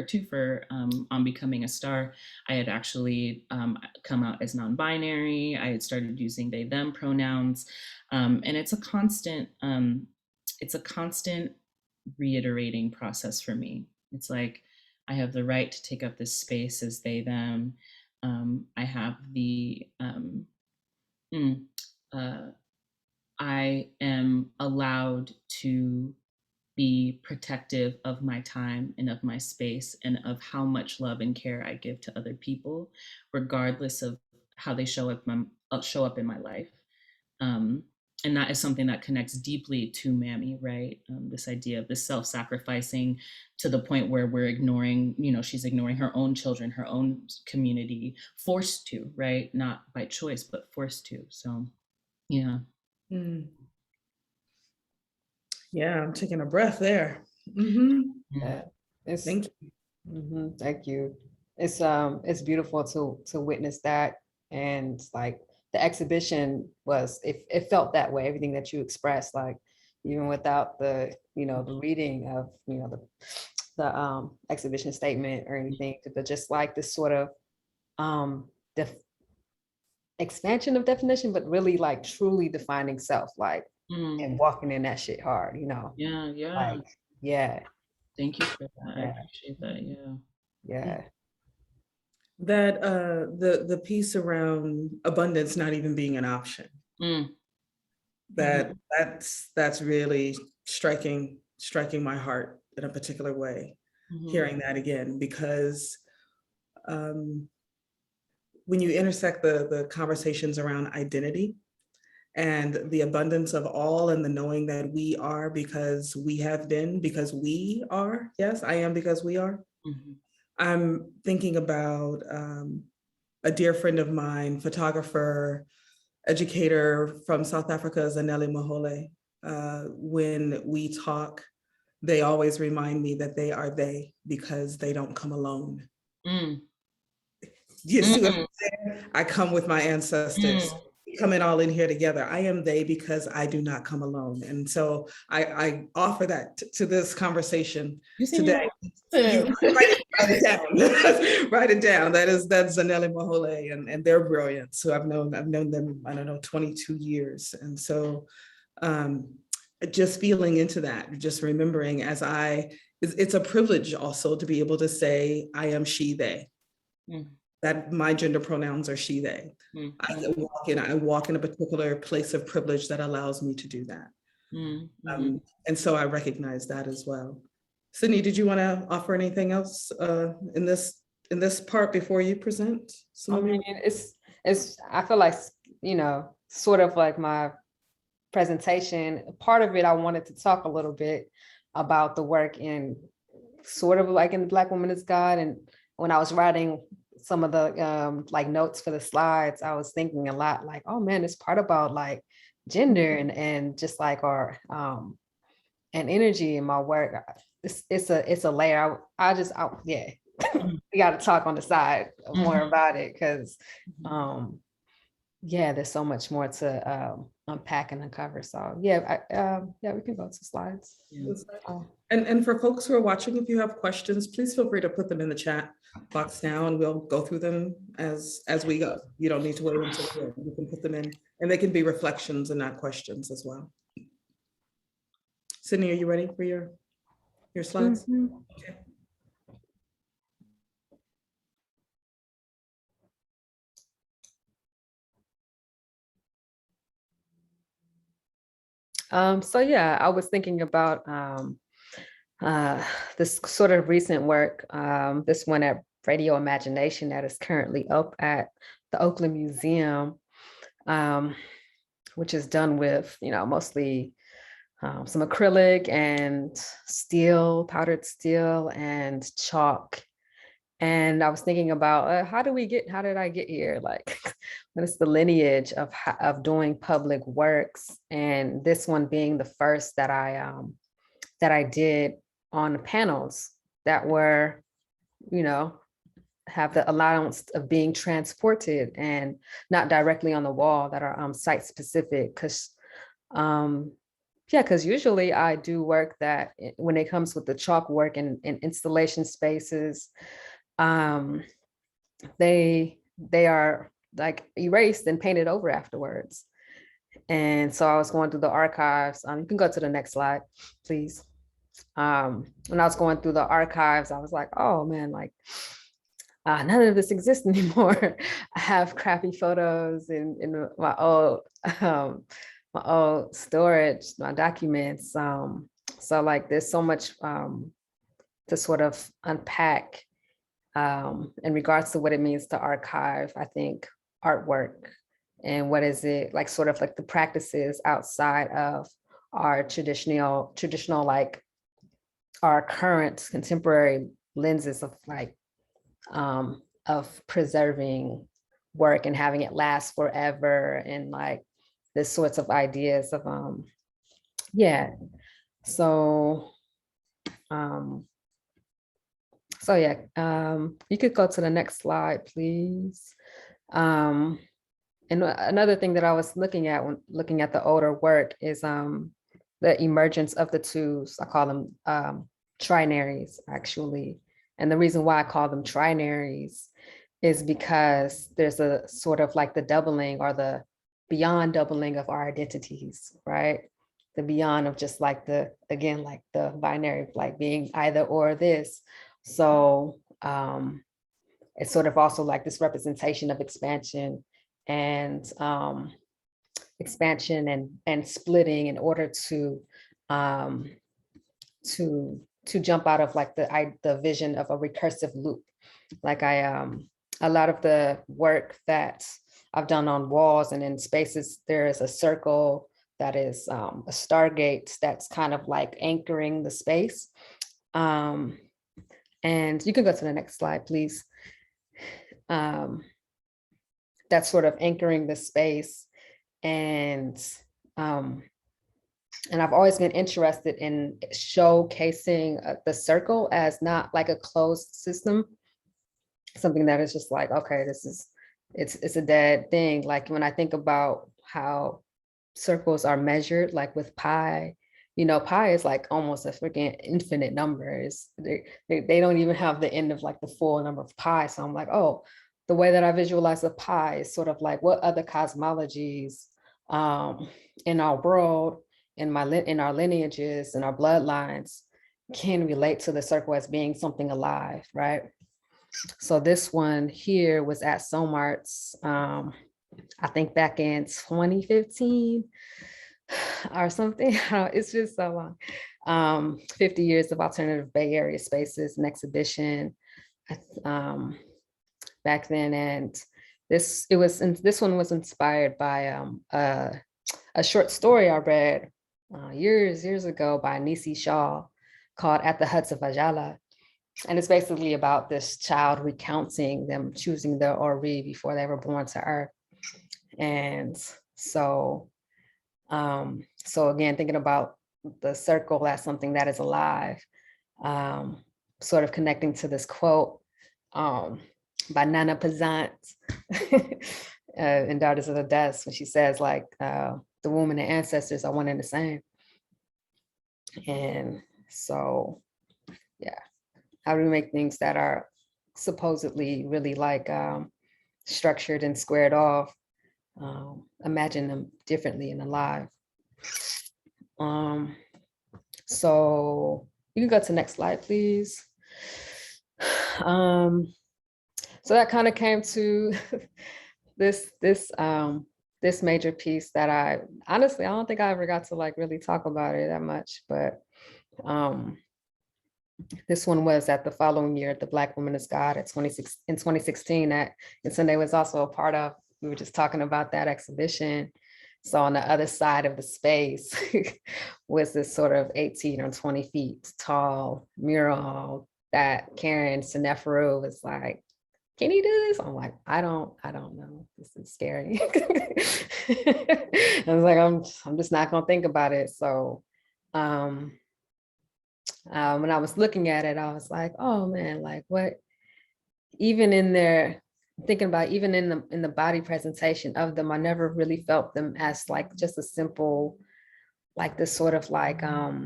two for On Becoming a Star, I had actually come out as non-binary. I had started using they them pronouns, and it's a constant reiterating process for me. It's like, I have the right to take up this space as they them. I have the I am allowed to be protective of my time and of my space and of how much love and care I give to other people, regardless of how they show up in my life. And that is something that connects deeply to Mammy, right? This idea of this self-sacrificing to the point where we're ignoring, she's ignoring her own children, her own community, forced to, right? Not by choice, but forced to. So, yeah. Mm. Yeah, I'm taking a breath there. Yeah, Thank you. Thank you. It's beautiful to witness that, and like the exhibition was, it felt that way. Everything that you expressed, like even without the the reading of the exhibition statement or anything, but just like this sort of expansion of definition, but really like truly defining self, like and walking in that shit hard, Yeah. like yeah. Thank you for that. Yeah. I appreciate that. Yeah. That the piece around abundance not even being an option. That's really striking my heart in a particular way, hearing that again, because when you intersect the conversations around identity and the abundance of all, and the knowing that we are because we have been, because we are, yes, I am because we are. I'm thinking about a dear friend of mine, photographer, educator from South Africa, Zanele Mahole. When we talk, they always remind me that they are they because they don't come alone. You see what I'm saying? I come with my ancestors. We come all in here together. I am they because I do not come alone. And so I offer that to this conversation today. You write it down. Write it down. That's Zanele Mahole and their brilliance. So I've known them, I don't know, 22 years. And so just feeling into that, just remembering it's a privilege also to be able to say, I am she, they. That my gender pronouns are she, they. I walk in a particular place of privilege that allows me to do that. And so I recognize that as well. Sydney, did you want to offer anything else in this part before you present? I mean, it's I feel like, sort of like my presentation, part of it, I wanted to talk a little bit about the work in sort of like in the Black Woman is God. And when I was writing some of the like notes for the slides, I was thinking a lot like, oh man, it's part about like gender and just like our and energy in my work. It's a layer. Yeah. We got to talk on the side more about it, because yeah, there's so much more to unpack and uncover. So yeah, we can go to slides. And for folks who are watching, if you have questions, please feel free to put them in the chat box now, and we'll go through them as we go. You don't need to wait until the end. You can put them in, and they can be reflections and not questions as well. Sydney, are you ready for your slides? Okay. So yeah, I was thinking about this sort of recent work, this one at Radio Imagination that is currently up at the Oakland Museum, which is done with, mostly some acrylic and steel, powdered steel and chalk. And I was thinking about how did I get here? Like, what is the lineage of doing public works? And this one being the first that I did on panels that were, have the allowance of being transported and not directly on the wall, that are site specific. Because usually I do work that when it comes with the chalk work and installation spaces, they are like erased and painted over afterwards. And so I was going through the archives. You can go to the next slide, please. When I was going through the archives, I was like, oh man, like none of this exists anymore. I have crappy photos in my old storage, my documents. So like there's so much to sort of unpack in regards to what it means to archive, I think, artwork, and what is it like, sort of like the practices outside of our traditional like our current contemporary lenses of like of preserving work and having it last forever, and like this sorts of ideas of so yeah, you could go to the next slide, please. And another thing that I was looking at when looking at the older work is the emergence of the twos. I call them trinaries, actually. And the reason why I call them trinaries is because there's a sort of like the doubling or the beyond doubling of our identities, right? The beyond of just like again, like the binary, like being either or this. So it's sort of also like this representation of expansion and splitting in order to jump out of like the vision of a recursive loop. Like a lot of the work that I've done on walls and in spaces, there is a circle that is a stargate that's kind of like anchoring the space. And you can go to the next slide, please. That's sort of anchoring the space. And I've always been interested in showcasing the circle as not like a closed system, something that is just like, okay, it's a dead thing. Like when I think about how circles are measured, like with pi, pi is like almost a freaking infinite number. They don't even have the end of like the full number of pi. So I'm like, oh, the way that I visualize the pi is sort of like what other cosmologies in our world, in our lineages, in our bloodlines can relate to the circle as being something alive, right? So this one here was at SOMART's, I think back in 2015 or something. It's just so long. 50 years of alternative Bay Area spaces, an exhibition back then. And this one was inspired by a short story I read years ago by Nisi Shaw called At the Huts of Ajala. And it's basically about this child recounting them choosing the Ori before they were born to Earth. And so again, thinking about the circle as something that is alive, sort of connecting to this quote by Nana Pazant in Daughters of the Dust, when she says like, the womb and the ancestors are one and the same. And so, yeah, how do we make things that are supposedly really like structured and squared off, imagine them differently and alive? So you can go to the next slide, please. So that kind of came to this this major piece that I honestly, I don't think I ever got to like really talk about it that much, but this one was at the following year at the Black Woman is God in 2016 that Yétúndé was also a part of. We were just talking about that exhibition. So on the other side of the space was this sort of 18 or 20 feet tall mural that Karen Seneferu was like, can you do this? I'm like, I don't know. This is scary. I was like, I'm just not gonna think about it. So when I was looking at it, I was like, oh man, like what, even in there, thinking about even in the body presentation of them, I never really felt them as like just a simple, like this sort of like, not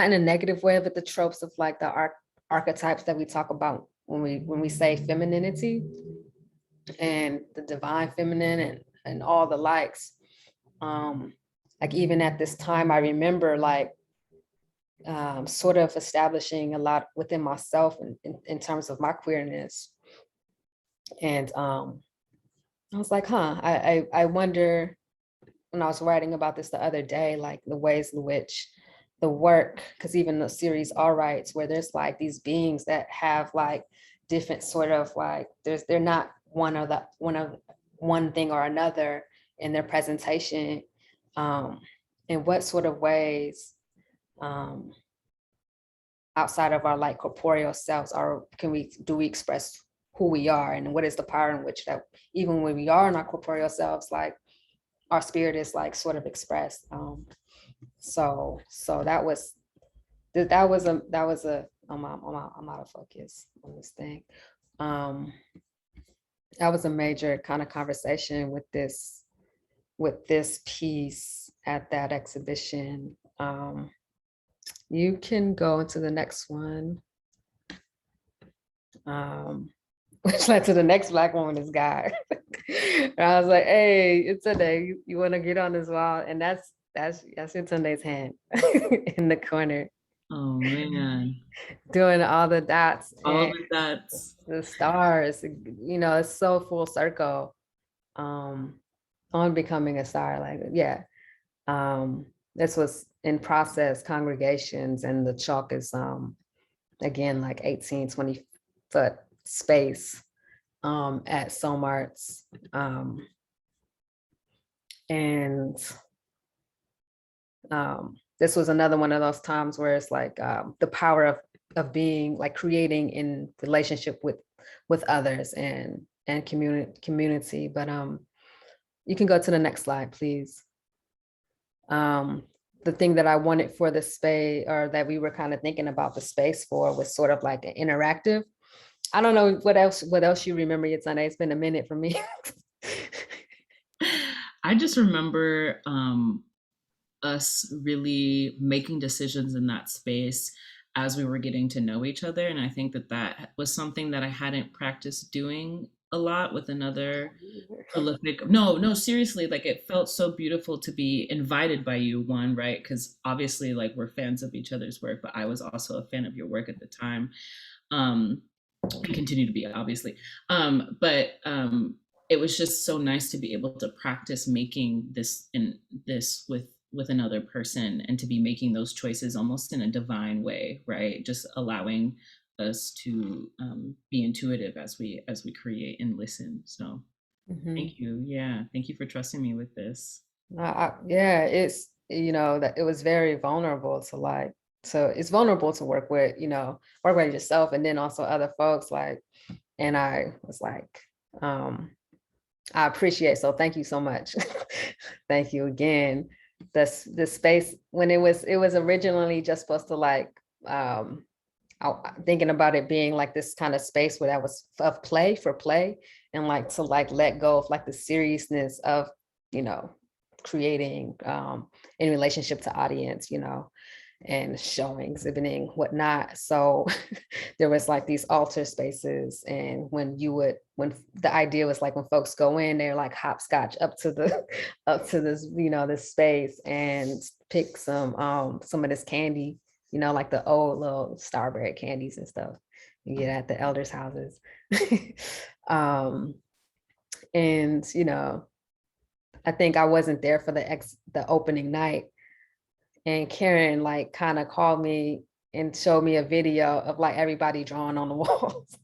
in a negative way, but the tropes of like the archetypes that we talk about when we say femininity and the divine feminine and all the likes. Like even at this time, I remember like sort of establishing a lot within myself in terms of my queerness. And I was like, I wonder, when I was writing about this the other day, like the ways in which the work, because even the series All Rights, where there's like these beings that have like different sort of like, they're not one thing or another in their presentation. In what sort of ways outside of our like corporeal selves do we express who we are, and what is the power in which that even when we are in our corporeal selves, like our spirit is like sort of expressed. So that was I'm out of focus on this thing. That was a major kind of conversation with this piece at that exhibition. You can go into the next one, which led to the next Black Woman is God. And I was like, hey, it's Yétúndé, you want to get on this wall? And that's Yétúndé's hand in the corner. Oh man. Doing all the dots. All the dots. The stars, you know, it's so full circle. On becoming a star, like, yeah. This was in process congregations, and the chalk is again like 18, 20 foot space at SOMARTS. And this was another one of those times where it's like the power of being like creating in relationship with others and community. But you can go to the next slide, please. The thing that I wanted for the space, or that we were kind of thinking about the space for, was sort of like an interactive. I don't know what else you remember, Yétúndé. It's been a minute for me. I just remember us really making decisions in that space as we were getting to know each other. And I think that was something that I hadn't practiced doing a lot with another prolific. No, seriously, like it felt so beautiful to be invited by you, one, right? Because obviously like we're fans of each other's work, but I was also a fan of your work at the time. And continue to be, obviously. But it was just so nice to be able to practice making this with another person, and to be making those choices almost in a divine way, right? Just allowing us to be intuitive as we create and listen. So thank you. Yeah, thank you for trusting me with this. Yeah, it's, you know, that it was very vulnerable to like, so it's vulnerable to work with yourself and then also other folks, like, and I was like, I appreciate, so thank you so much. Thank you again. This space, when it was originally just supposed to like, thinking about it being like this kind of space where that was of play, and like to like let go of like the seriousness of, you know, creating in relationship to audience, you know, and showing, exhibiting, whatnot. So there was like these altar spaces, and when the idea was like when folks go in, they're like hopscotch up to this, you know, this space, and pick some of this candy, you know, like the old little Starbread candies and stuff you get at the elders' houses. And, you know, I think I wasn't there for the opening night. And Karen like kind of called me and showed me a video of like everybody drawing on the walls.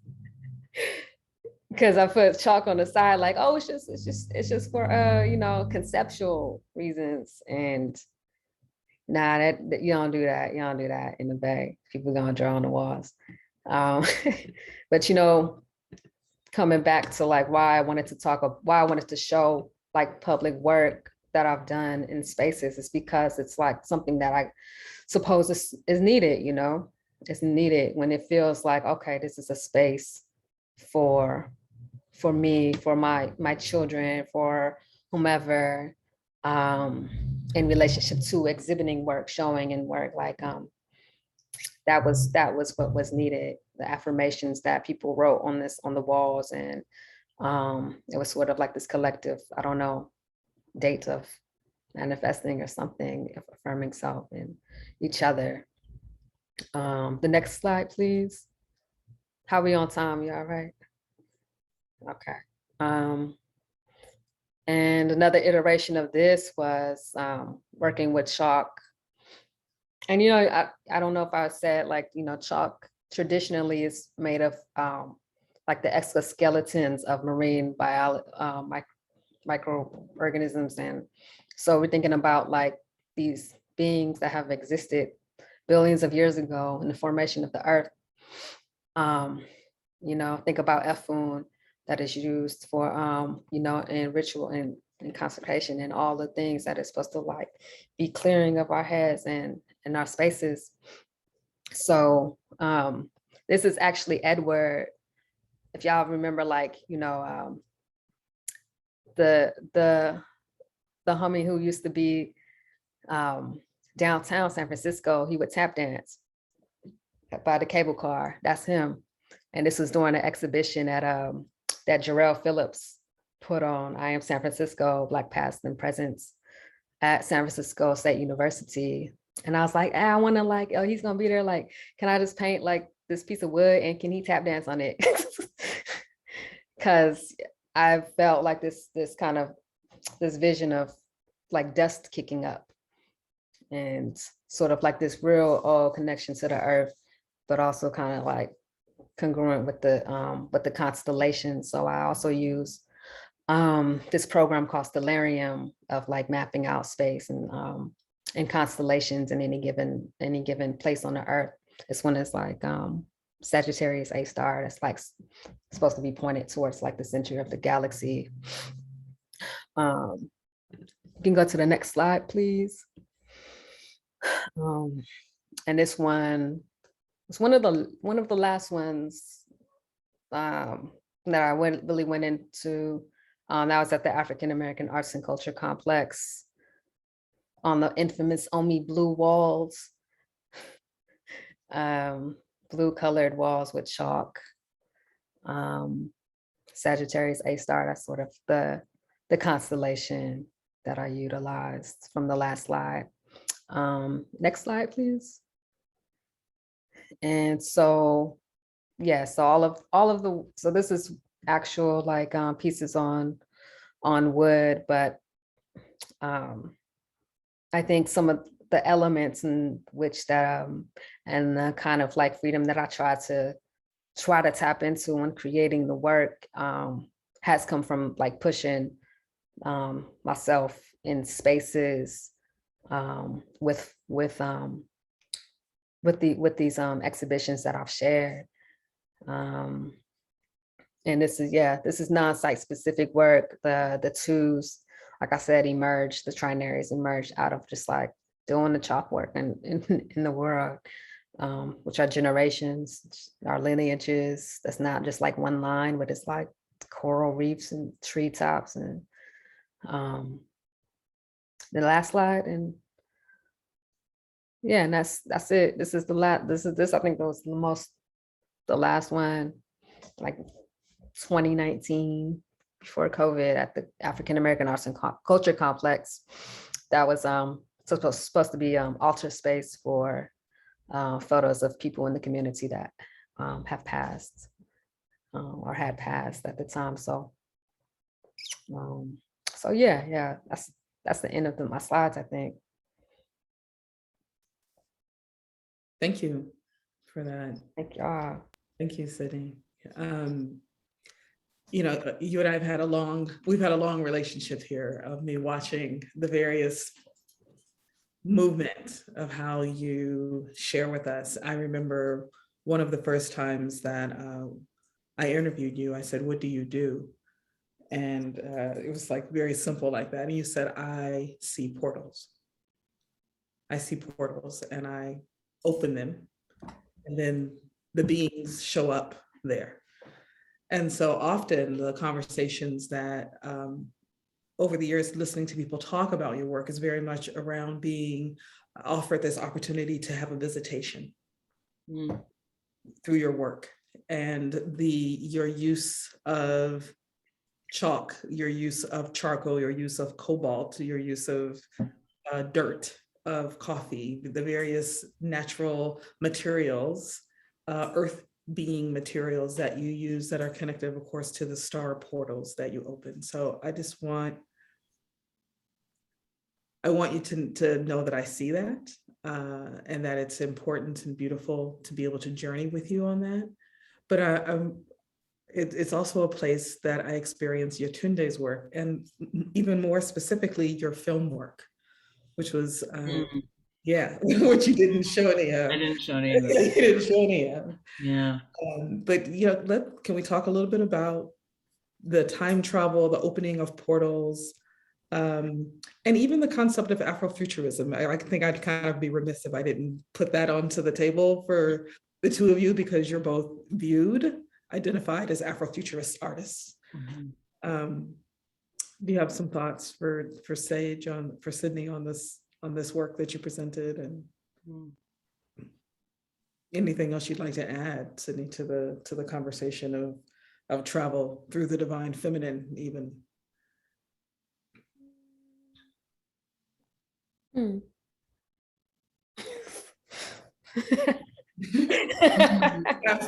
Because I put chalk on the side, like, oh, it's just for you know, conceptual reasons. And nah, that you don't do that. You don't do that in the Bay. People gonna draw on the walls. But you know, coming back to like why I wanted to show like public work that I've done in spaces is because it's like something that I suppose is needed, you know, it's needed when it feels like, okay, this is a space for me, for my children, for whomever, in relationship to exhibiting work, showing and work, like that was what was needed. The affirmations that people wrote on the walls, and it was sort of like this collective, I don't know, date of manifesting or something, of affirming self and each other. The next slide, please. How are we on time? You all right? Okay. And another iteration of this was working with chalk. And, you know, I don't know if I said, like, you know, chalk traditionally is made of like the exoskeletons of marine microorganisms. And so we're thinking about like these beings that have existed billions of years ago in the formation of the earth. You know, think about efun that is used for, you know, in ritual and consecration and all the things that is supposed to like be clearing of our heads and in our spaces. So this is actually Edward. If y'all remember, like, you know, the homie who used to be downtown San Francisco, he would tap dance by the cable car. That's him. And this was during an exhibition at that Jarrell Phillips put on, I Am San Francisco, Black Past and Presence at San Francisco State University. And I was like, I want to like, oh, he's gonna be there. Like, can I just paint like this piece of wood and can he tap dance on it? Because I felt like this kind of, this vision of like dust kicking up and sort of like this real connection to the earth, but also kind of like congruent with the constellations. So I also use this program called Stellarium of like mapping out space and constellations in any given place on the earth. This one is like Sagittarius A star, that's like supposed to be pointed towards like the center of the galaxy. You can go to the next slide, please. And this one was one of the last ones that I really went into. That was at the African American Arts and Culture Complex on the infamous Omi blue walls, blue colored walls with chalk. Sagittarius A star, that's sort of the constellation that I utilized from the last slide. Next slide, please. And so, yeah, so so this is actual like pieces on wood, but I think some of the elements in which that and the kind of like freedom that I try to tap into when creating the work has come from like pushing myself in spaces with these exhibitions that I've shared. And this is non-site specific work. The twos, like I said, emerged, the trinaries emerged out of just like doing the chalk work in the world, which are generations, our lineages. That's not just like one line, but it's like coral reefs and treetops. And the last slide, and yeah, and that's it. This is the last. This I think was the last one, like 2019, before COVID, at the African American Arts and Culture Complex. That was supposed to be altar space for photos of people in the community that have passed or had passed at the time. So So yeah, that's the end of my slides, I think. Thank you for that. Thank y'all. Thank you, Sydney. You know, you and I have we've had a long relationship here of me watching the various movement of how you share with us. I remember one of the first times that I interviewed you, I said, "What do you do?" And it was like very simple like that. And you said, "I see portals. I see portals and I open them, and then the beings show up there." And so often the conversations that over the years, listening to people talk about your work is very much around being offered this opportunity to have a visitation through your work, and your use of chalk, your use of charcoal, your use of cobalt, your use of dirt, of coffee, the various natural materials, earth being materials that you use that are connected, of course, to the star portals that you open. So I want you to know that I see that, and that it's important and beautiful to be able to journey with you on that. But it's also a place that I experience Yétúndé's work, and even more specifically, your film work, which was, which you didn't show any of. I didn't show any of You didn't show any of. Yeah. But can we talk a little bit about the time travel, the opening of portals, and even the concept of Afrofuturism? I think I'd kind of be remiss if I didn't put that onto the table for the two of you, because you're both identified as Afrofuturist artists. Do you have some thoughts for Sydney on this work that you presented, and anything else you'd like to add, Sydney, to the conversation of travel through the divine feminine, even? I'm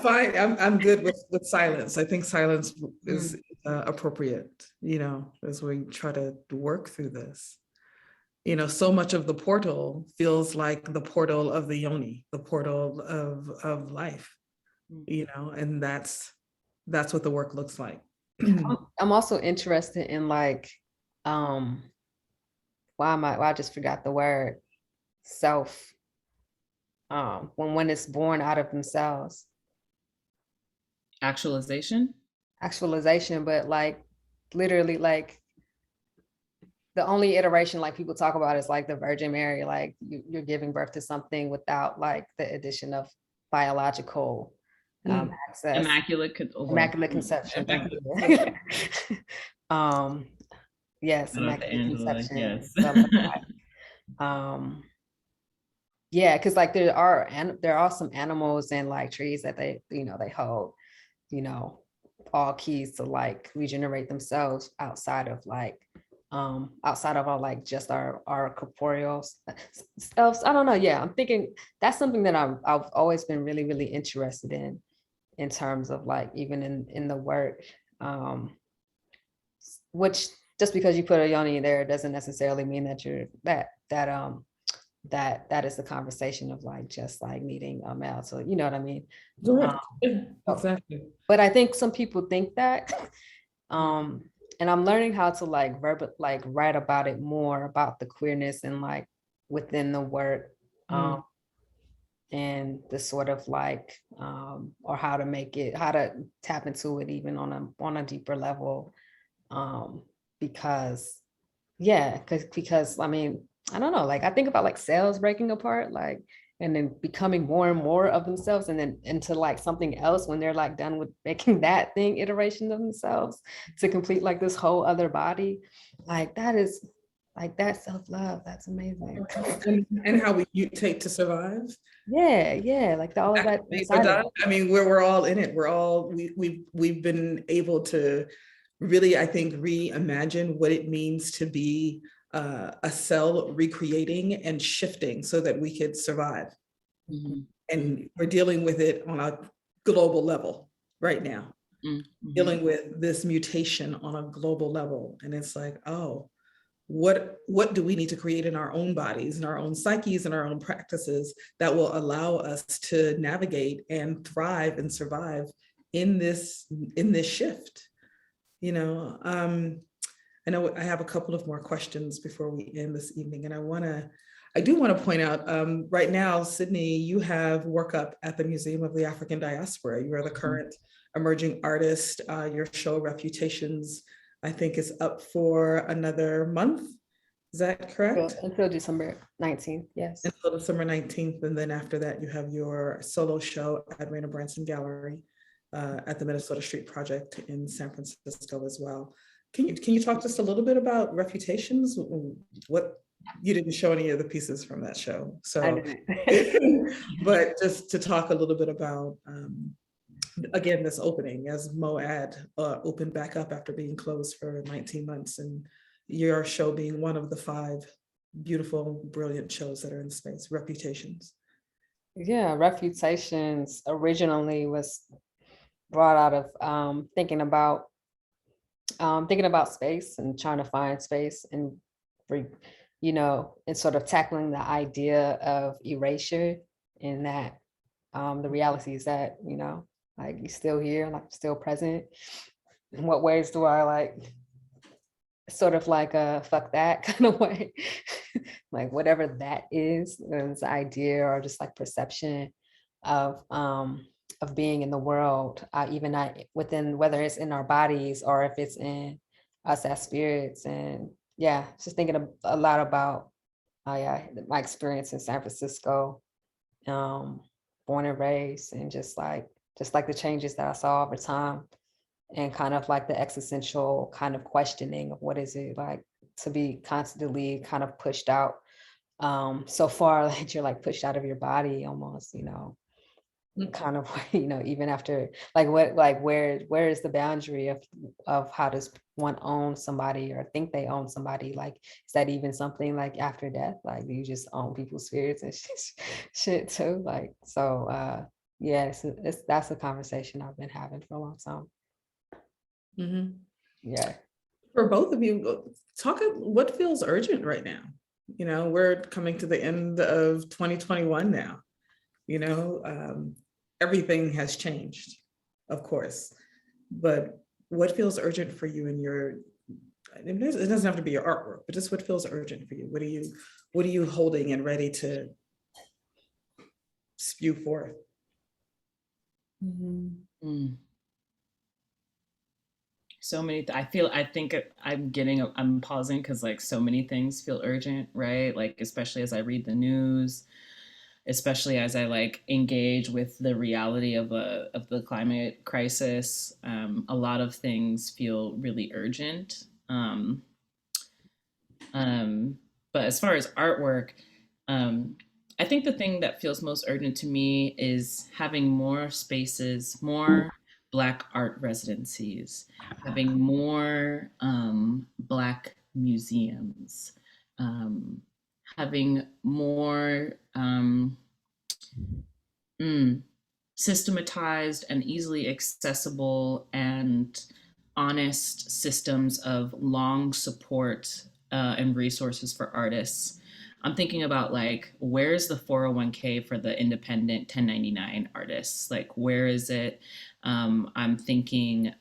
fine. I'm good with silence. I think silence is appropriate, as we try to work through this. So much of the portal feels like the portal of the yoni, the portal of life, and that's what the work looks like. I'm also interested in why I just forgot the word, self, when it's born out of themselves. Actualization, but literally the only iteration people talk about is the Virgin Mary, you're giving birth to something without the addition of biological access. Immaculate conception. Yes, immaculate conception. Yes. Because there are some animals and trees that they hold all keys to regenerate themselves outside of our just our corporeal selves. I don't know. Yeah, I'm thinking that's something that I've always been really, really interested in terms of even in the work, which just because you put a yoni there doesn't necessarily mean that you're that is the conversation of just needing a male. So you know what I mean? Exactly. But I think some people think that, and I'm learning how to write about it more, about the queerness and within the work, and the sort of or how to tap into it even on a deeper level, because I mean, I don't know, I think about cells breaking apart, and then becoming more and more of themselves, and then into something else when they're done with making that thing iteration of themselves to complete this whole other body. That is that self-love. That's amazing. And how we mutate to survive. Yeah, all of that inside. I mean, we're all in it. We've been able to really, I think, reimagine what it means to be a cell recreating and shifting so that we could survive. And we're dealing with it on a global level right now. dealing with this mutation on a global level. And it's like, oh, what do we need to create in our own bodies, in our own psyches, and our own practices that will allow us to navigate and thrive and survive in this shift? You know, I know I have a couple of more questions before we end this evening, and I do want to point out, right now, Sydney, you have work up at the Museum of the African Diaspora. You are the current emerging artist. Your show, Reputations, I think is up for another month. Is that correct? Until December 19th, yes. Until December 19th. And then after that, you have your solo show at Rena Bransten Gallery at the Minnesota Street Project in San Francisco as well. Can you talk just a little bit about Reputations? What, you didn't show any of the pieces from that show, so, but just to talk a little bit about, again, this opening as MoAD opened back up after being closed for 19 months, and your show being one of the 5 beautiful, brilliant shows that are in space, Reputations. Yeah, Reputations originally was brought out of thinking about space and trying to find space, and you know, and sort of tackling the idea of erasure, and that the reality is that, you know, like, you're still here, like, still present. In what ways do I, like, sort of like a fuck that kind of way? Like, whatever that is, this idea or just like perception of being in the world, even within, whether it's in our bodies or if it's in us as spirits. And yeah, just thinking a lot about my experience in San Francisco, born and raised, and just like the changes that I saw over time, and kind of like the existential kind of questioning of what is it like to be constantly kind of pushed out so far that you're like pushed out of your body almost, you know, kind of, you know, even after, like, what, like, where is the boundary of how does one own somebody or think they own somebody? Like, is that even something like after death? Like, do you just own people's spirits and shit too? Like, so yeah, that's a conversation I've been having for a long time. Yeah. For both of you, talk what feels urgent right now. You know, we're coming to the end of 2021 now. You know, everything has changed, of course, but what feels urgent for you in your, it doesn't have to be your artwork, but just what feels urgent for you? What are you holding and ready to spew forth? So many, I think I'm pausing because like so many things feel urgent, right? Like, especially as I read the news, especially as I like engage with the reality of the climate crisis. A lot of things feel really urgent. But as far as artwork, I think the thing that feels most urgent to me is having more spaces, more Black art residencies, having more Black museums, having more systematized and easily accessible and honest systems of long support and resources for artists. I'm thinking about like, where's the 401k for the independent 1099 artists? Like, where is it? I'm thinking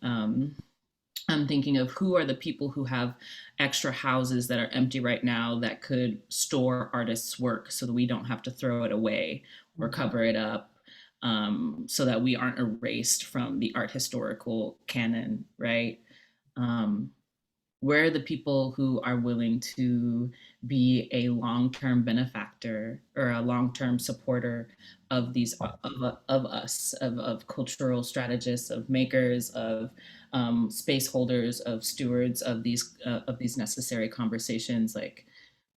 of who are the people who have extra houses that are empty right now that could store artists' work so that we don't have to throw it away or cover it up, so that we aren't erased from the art historical canon, right? Where are the people who are willing to be a long-term benefactor or a long-term supporter of these of us, of cultural strategists, of makers, of space holders, of stewards of these necessary conversations? Like,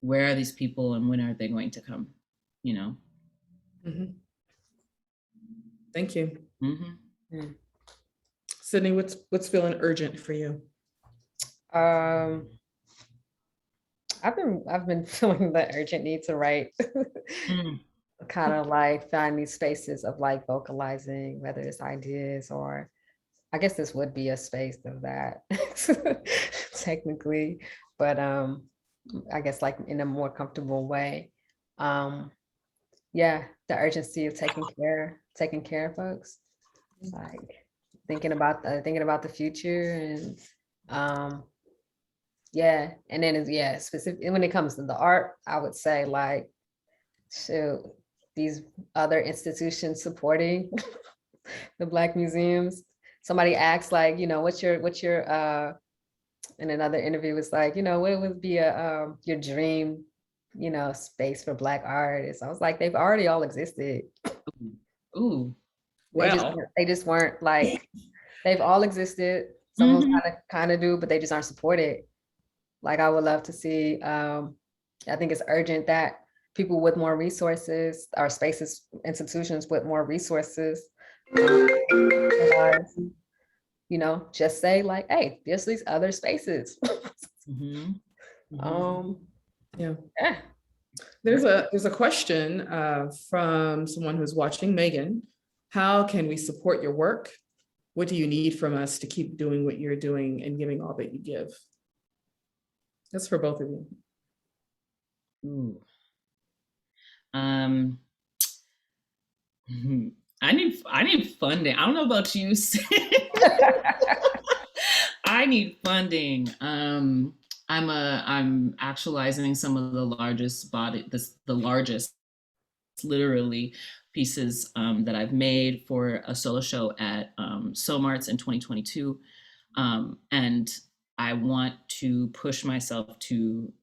where are these people and when are they going to come? You know. Thank you. Sydney, what's feeling urgent for you? I've been feeling the urgent need to write. Kind of like find these spaces of like vocalizing, whether it's ideas or I guess this would be a space of that technically, but I guess like in a more comfortable way. Yeah, the urgency of taking care of folks, like thinking about the future, and yeah, and then specific when it comes to the art, I would say like, shoot, these other institutions supporting the Black museums. Somebody asked like, what's your in another interview was like, what would be your dream, space for Black artists? I was like, they've already all existed. Ooh, Well, they just weren't like, they've all existed. Some of them kind of do, but they just aren't supported. Like I would love to see, I think it's urgent that people with more resources, or spaces, institutions with more resources, just say like, hey, there's these other spaces. yeah. There's a question from someone who's watching, Megan. How can we support your work? What do you need from us to keep doing what you're doing and giving all that you give? That's for both of you. Ooh. I need funding. I don't know about you. I need funding. I'm actualizing some of the largest literally pieces that I've made for a solo show at SOMARTS in 2022. And I want to push myself to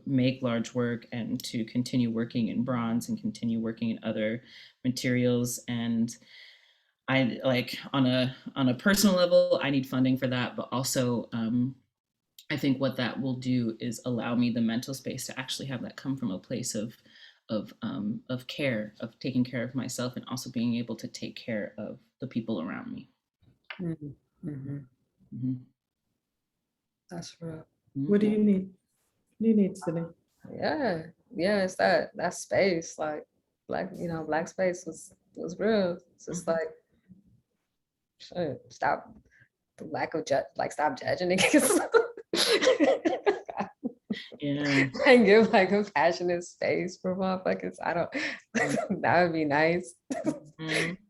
make large work and to continue working in bronze and continue working in other materials. And I like on a personal level, I need funding for that, but also I think what that will do is allow me the mental space to actually have that come from a place of care, of taking care of myself, and also being able to take care of the people around me. That's real. What do you need? What do you need, Sydney? Yeah, it's that space, like Black space was real. It's just like, stop the lack of stop judging niggas. Yeah. And give like a passionate space for motherfuckers. I don't, that would be nice.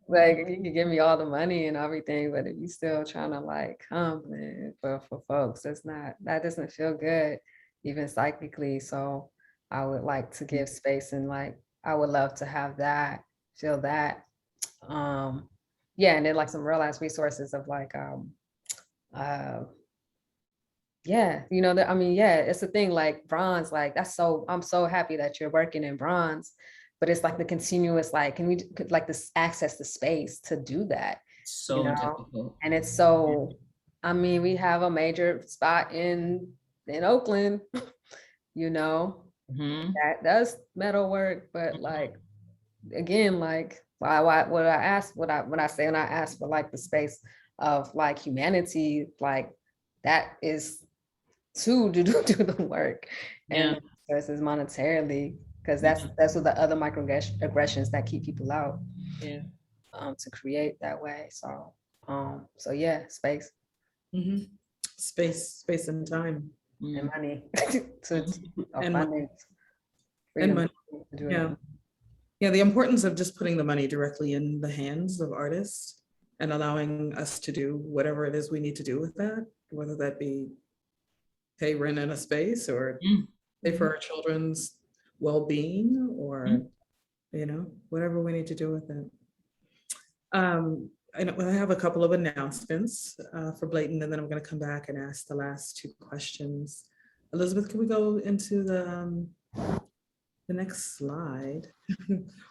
Like you can give me all the money and everything, but if you still trying to like come, man, for folks, that doesn't feel good, even psychically. So I would like to give space, and like I would love to have that, feel that. Yeah, and then like some real ass resources of like yeah, it's the thing, like bronze, like I'm so happy that you're working in bronze, but it's like the continuous, like, can we like this access to space to do that? So difficult. And it's so, we have a major spot in Oakland, that does metal work, but like, again, like, when I ask for like the space of like humanity, like that is to do the work, and versus monetarily, because that's what the other microaggressions that keep people out, to create that way. So yeah, space, space and time, and money and funding, and money. Yeah, the importance of just putting the money directly in the hands of artists and allowing us to do whatever it is we need to do with that, whether that be pay rent in a space, or pay for our children's well-being, or whatever we need to do with it. I have a couple of announcements for Blatant, and then I'm going to come back and ask the last two questions. Elizabeth, can we go into the next slide,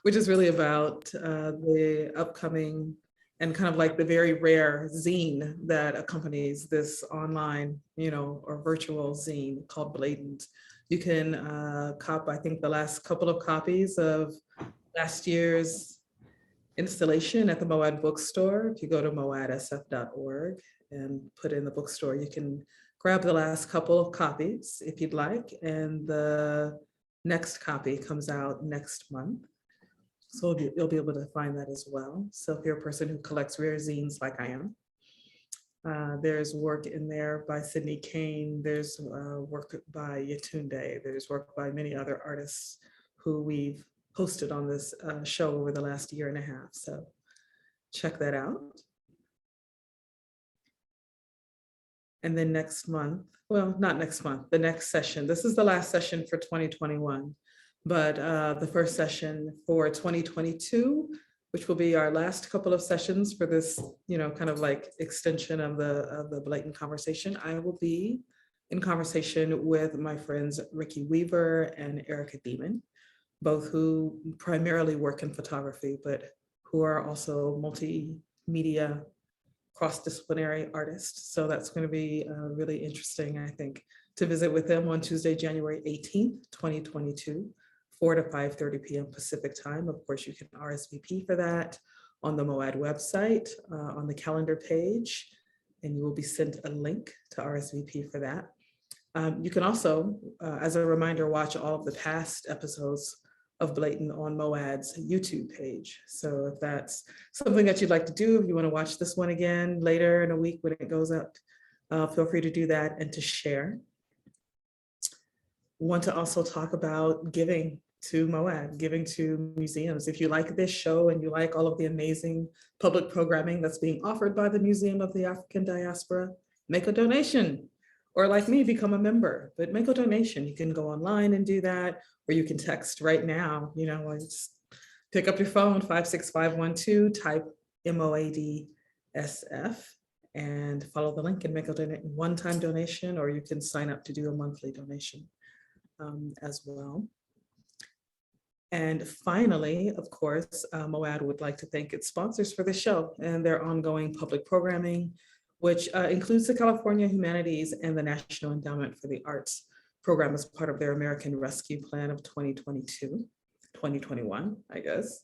which is really about the upcoming and kind of like the very rare zine that accompanies this online, or virtual zine called Blatant. You can cop, I think, the last couple of copies of last year's installation at the MoAD bookstore. If you go to moadsf.org and put in the bookstore, you can grab the last couple of copies if you'd like, and the next copy comes out next month. So you'll be able to find that as well. So if you're a person who collects rare zines like I am, There's work in there by Sydney Cain. There's work by Yétúndé. There's work by many other artists who we've hosted on this show over the last year and a half. So check that out. And then next month, well, not next month, the next session. This is the last session for 2021, but the first session for 2022, which will be our last couple of sessions for this, kind of like extension of the Blatant conversation. I will be in conversation with my friends Ricky Weaver and Erica Demon, both who primarily work in photography, but who are also multimedia cross-disciplinary artists. So that's going to be really interesting, I think, to visit with them on Tuesday, January 18th, 2022, 4 to 5:30 p.m. Pacific time. Of course, you can RSVP for that on the MoAD website, on the calendar page, and you will be sent a link to RSVP for that. You can also, as a reminder, watch all of the past episodes of Blatant on MoAD's YouTube page. So if that's something that you'd like to do, if you want to watch this one again later in a week when it goes up, feel free to do that and to share. Want to also talk about giving to MoAD, giving to museums. If you like this show and you like all of the amazing public programming that's being offered by the Museum of the African Diaspora, make a donation. Or like me, become a member, but make a donation. You can go online and do that, or you can text right now, just pick up your phone, 56512, type MoAD SF and follow the link and make a one-time donation, or you can sign up to do a monthly donation as well. And finally, of course, MoAD would like to thank its sponsors for the show and their ongoing public programming, which includes the California Humanities and the National Endowment for the Arts program as part of their American Rescue Plan of 2021, I guess.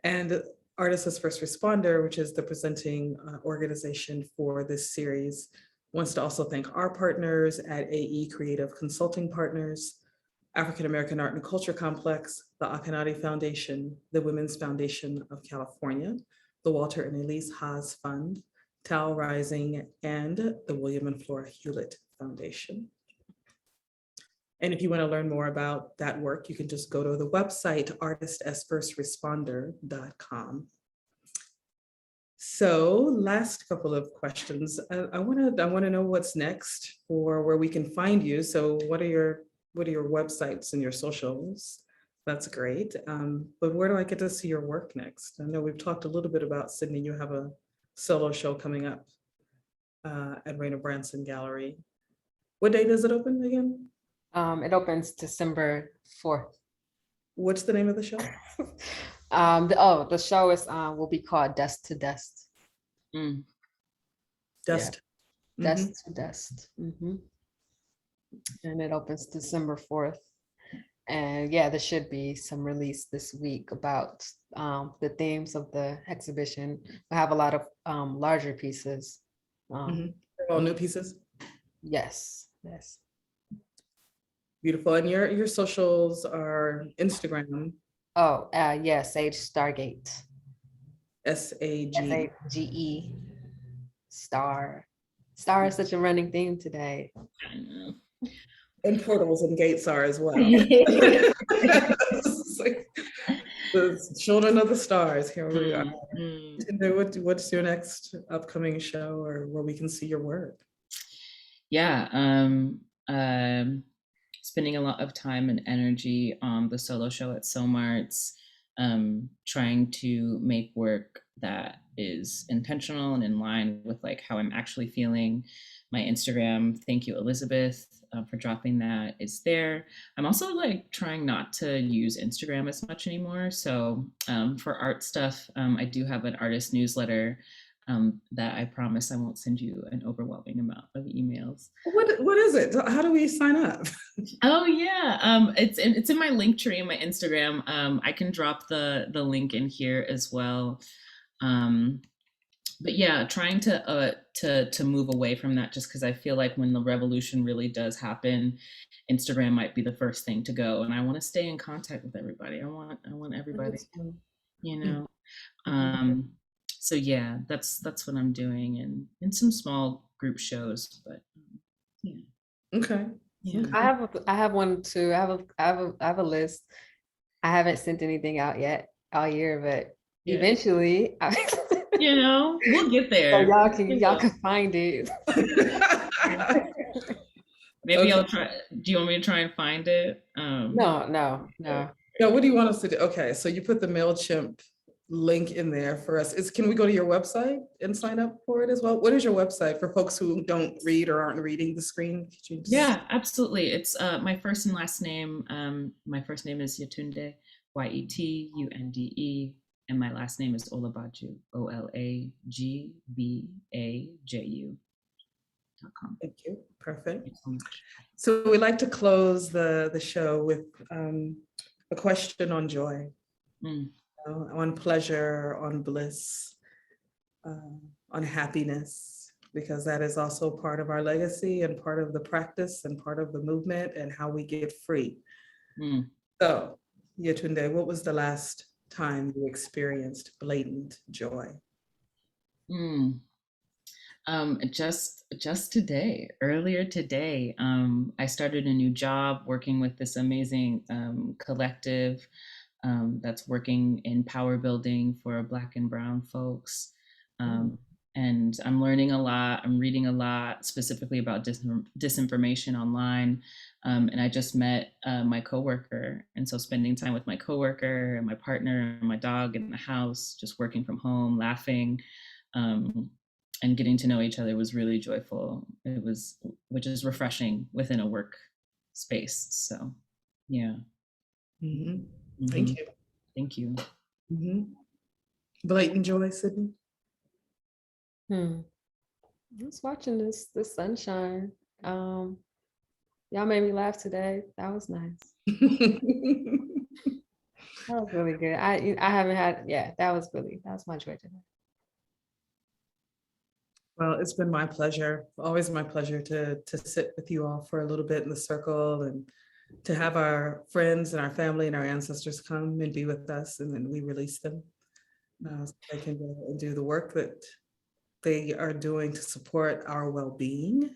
And Artists as First Responder, which is the presenting organization for this series, wants to also thank our partners at AE Creative Consulting Partners, African American Art and Culture Complex, the Akanadi Foundation, the Women's Foundation of California, the Walter and Elise Haas Fund, Tao Rising, and the William and Flora Hewlett Foundation. And if you want to learn more about that work, you can just go to the website, artistasfirstresponder.com. So last couple of questions. I want to know what's next for where we can find you. So what are your websites and your socials? That's great. But where do I get to see your work next? I know we've talked a little bit about Sydney. You have a solo show coming up at Rena Bransten Gallery. What day does it open again? It opens December 4th. What's the name of the show? The show will be called Dust to Dust. Dust. Yeah. Dust to Dust. And it opens December 4th. And yeah, there should be some release this week about the themes of the exhibition. We have a lot of larger pieces. All new pieces? Yes. Beautiful. And your socials are Instagram. Oh, yeah, Sage Stargate. SAGE. Star. Star is such a running theme today. I know. And portals and gates are as well. The children of the stars, here we are. What's your next upcoming show or where we can see your work? Yeah, spending a lot of time and energy on the solo show at SOMARTS, trying to make work that is intentional and in line with like how I'm actually feeling. My Instagram, thank you, Elizabeth, for dropping that, is there. I'm also like trying not to use Instagram as much anymore. So for art stuff, I do have an artist newsletter that I promise I won't send you an overwhelming amount of emails. What is it? How do we sign up? Oh yeah, it's in my link tree in my Instagram. I can drop the link in here as well. But yeah, trying to move away from that, just because I feel like when the revolution really does happen, Instagram might be the first thing to go, and I want to stay in contact with everybody. I want everybody, you know. So yeah, that's what I'm doing, and in some small group shows, but yeah. Okay. Yeah. I have one too. I have a list. I haven't sent anything out yet all year, but Yeah. eventually, You know, we'll get so there. y'all can find it. Maybe Okay. I'll try. Do you want me to try and find it? No. No, what do you want us to do? Okay, so you put the MailChimp link in there for us. Can we go to your website and sign up for it as well? What is your website for folks who don't read or aren't reading the screen? Could you just... Yeah, absolutely. It's my first and last name. My first name is Yétúndé, Yétunde, and my last name is Olagbaju, OLAGBAJU.com. Thank you. Perfect. Thanks so much. So we like to close the show with a question on joy, on pleasure, on bliss, on happiness, because that is also part of our legacy and part of the practice and part of the movement and how we get free. So, Yétúndé, what was the last time you experienced blatant joy? Just today, earlier today, I started a new job working with this amazing collective that's working in power building for Black and Brown folks. And I'm learning a lot. I'm reading a lot, specifically about disinformation online. And I just met my coworker. And so spending time with my coworker and my partner and my dog in the house, just working from home, laughing, and getting to know each other was really joyful. Which is refreshing within a work space. So, yeah. Thank you. Thank you. Blatant joy, Sydney? I was watching the sunshine. Y'all made me laugh today. That was nice. That was really good. I haven't had, that was my joy today. Well, it's been my pleasure, always my pleasure to sit with you all for a little bit in the circle and to have our friends and our family and our ancestors come and be with us, and then we release them so they can go and do the work that they are doing to support our well-being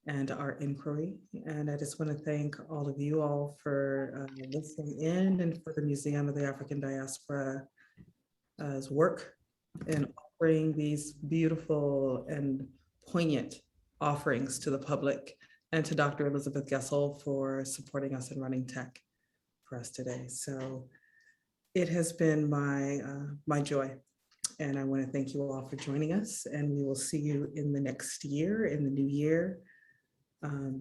and our inquiry. And I just want to thank all of you all for listening in, and for the Museum of the African Diaspora's work in offering these beautiful and poignant offerings to the public, and to Dr. Elizabeth Gessel for supporting us and running tech for us today. So it has been my joy. And I want to thank you all for joining us, and we will see you in the next year, in the new year. For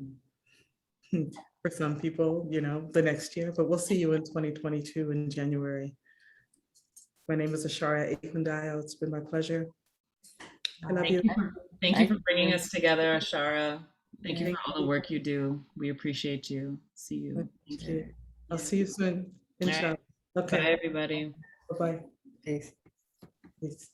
some people, the next year, but we'll see you in 2022 in January. My name is Ashara Ekundayo. It's been my pleasure. I love you. Thank you for bringing us together, Ashara. Thank you for all the work you do. We appreciate you. See you. Thank you. I'll see you soon. Inshallah. Right. Okay. Bye, everybody. Bye-bye. Peace. Peace.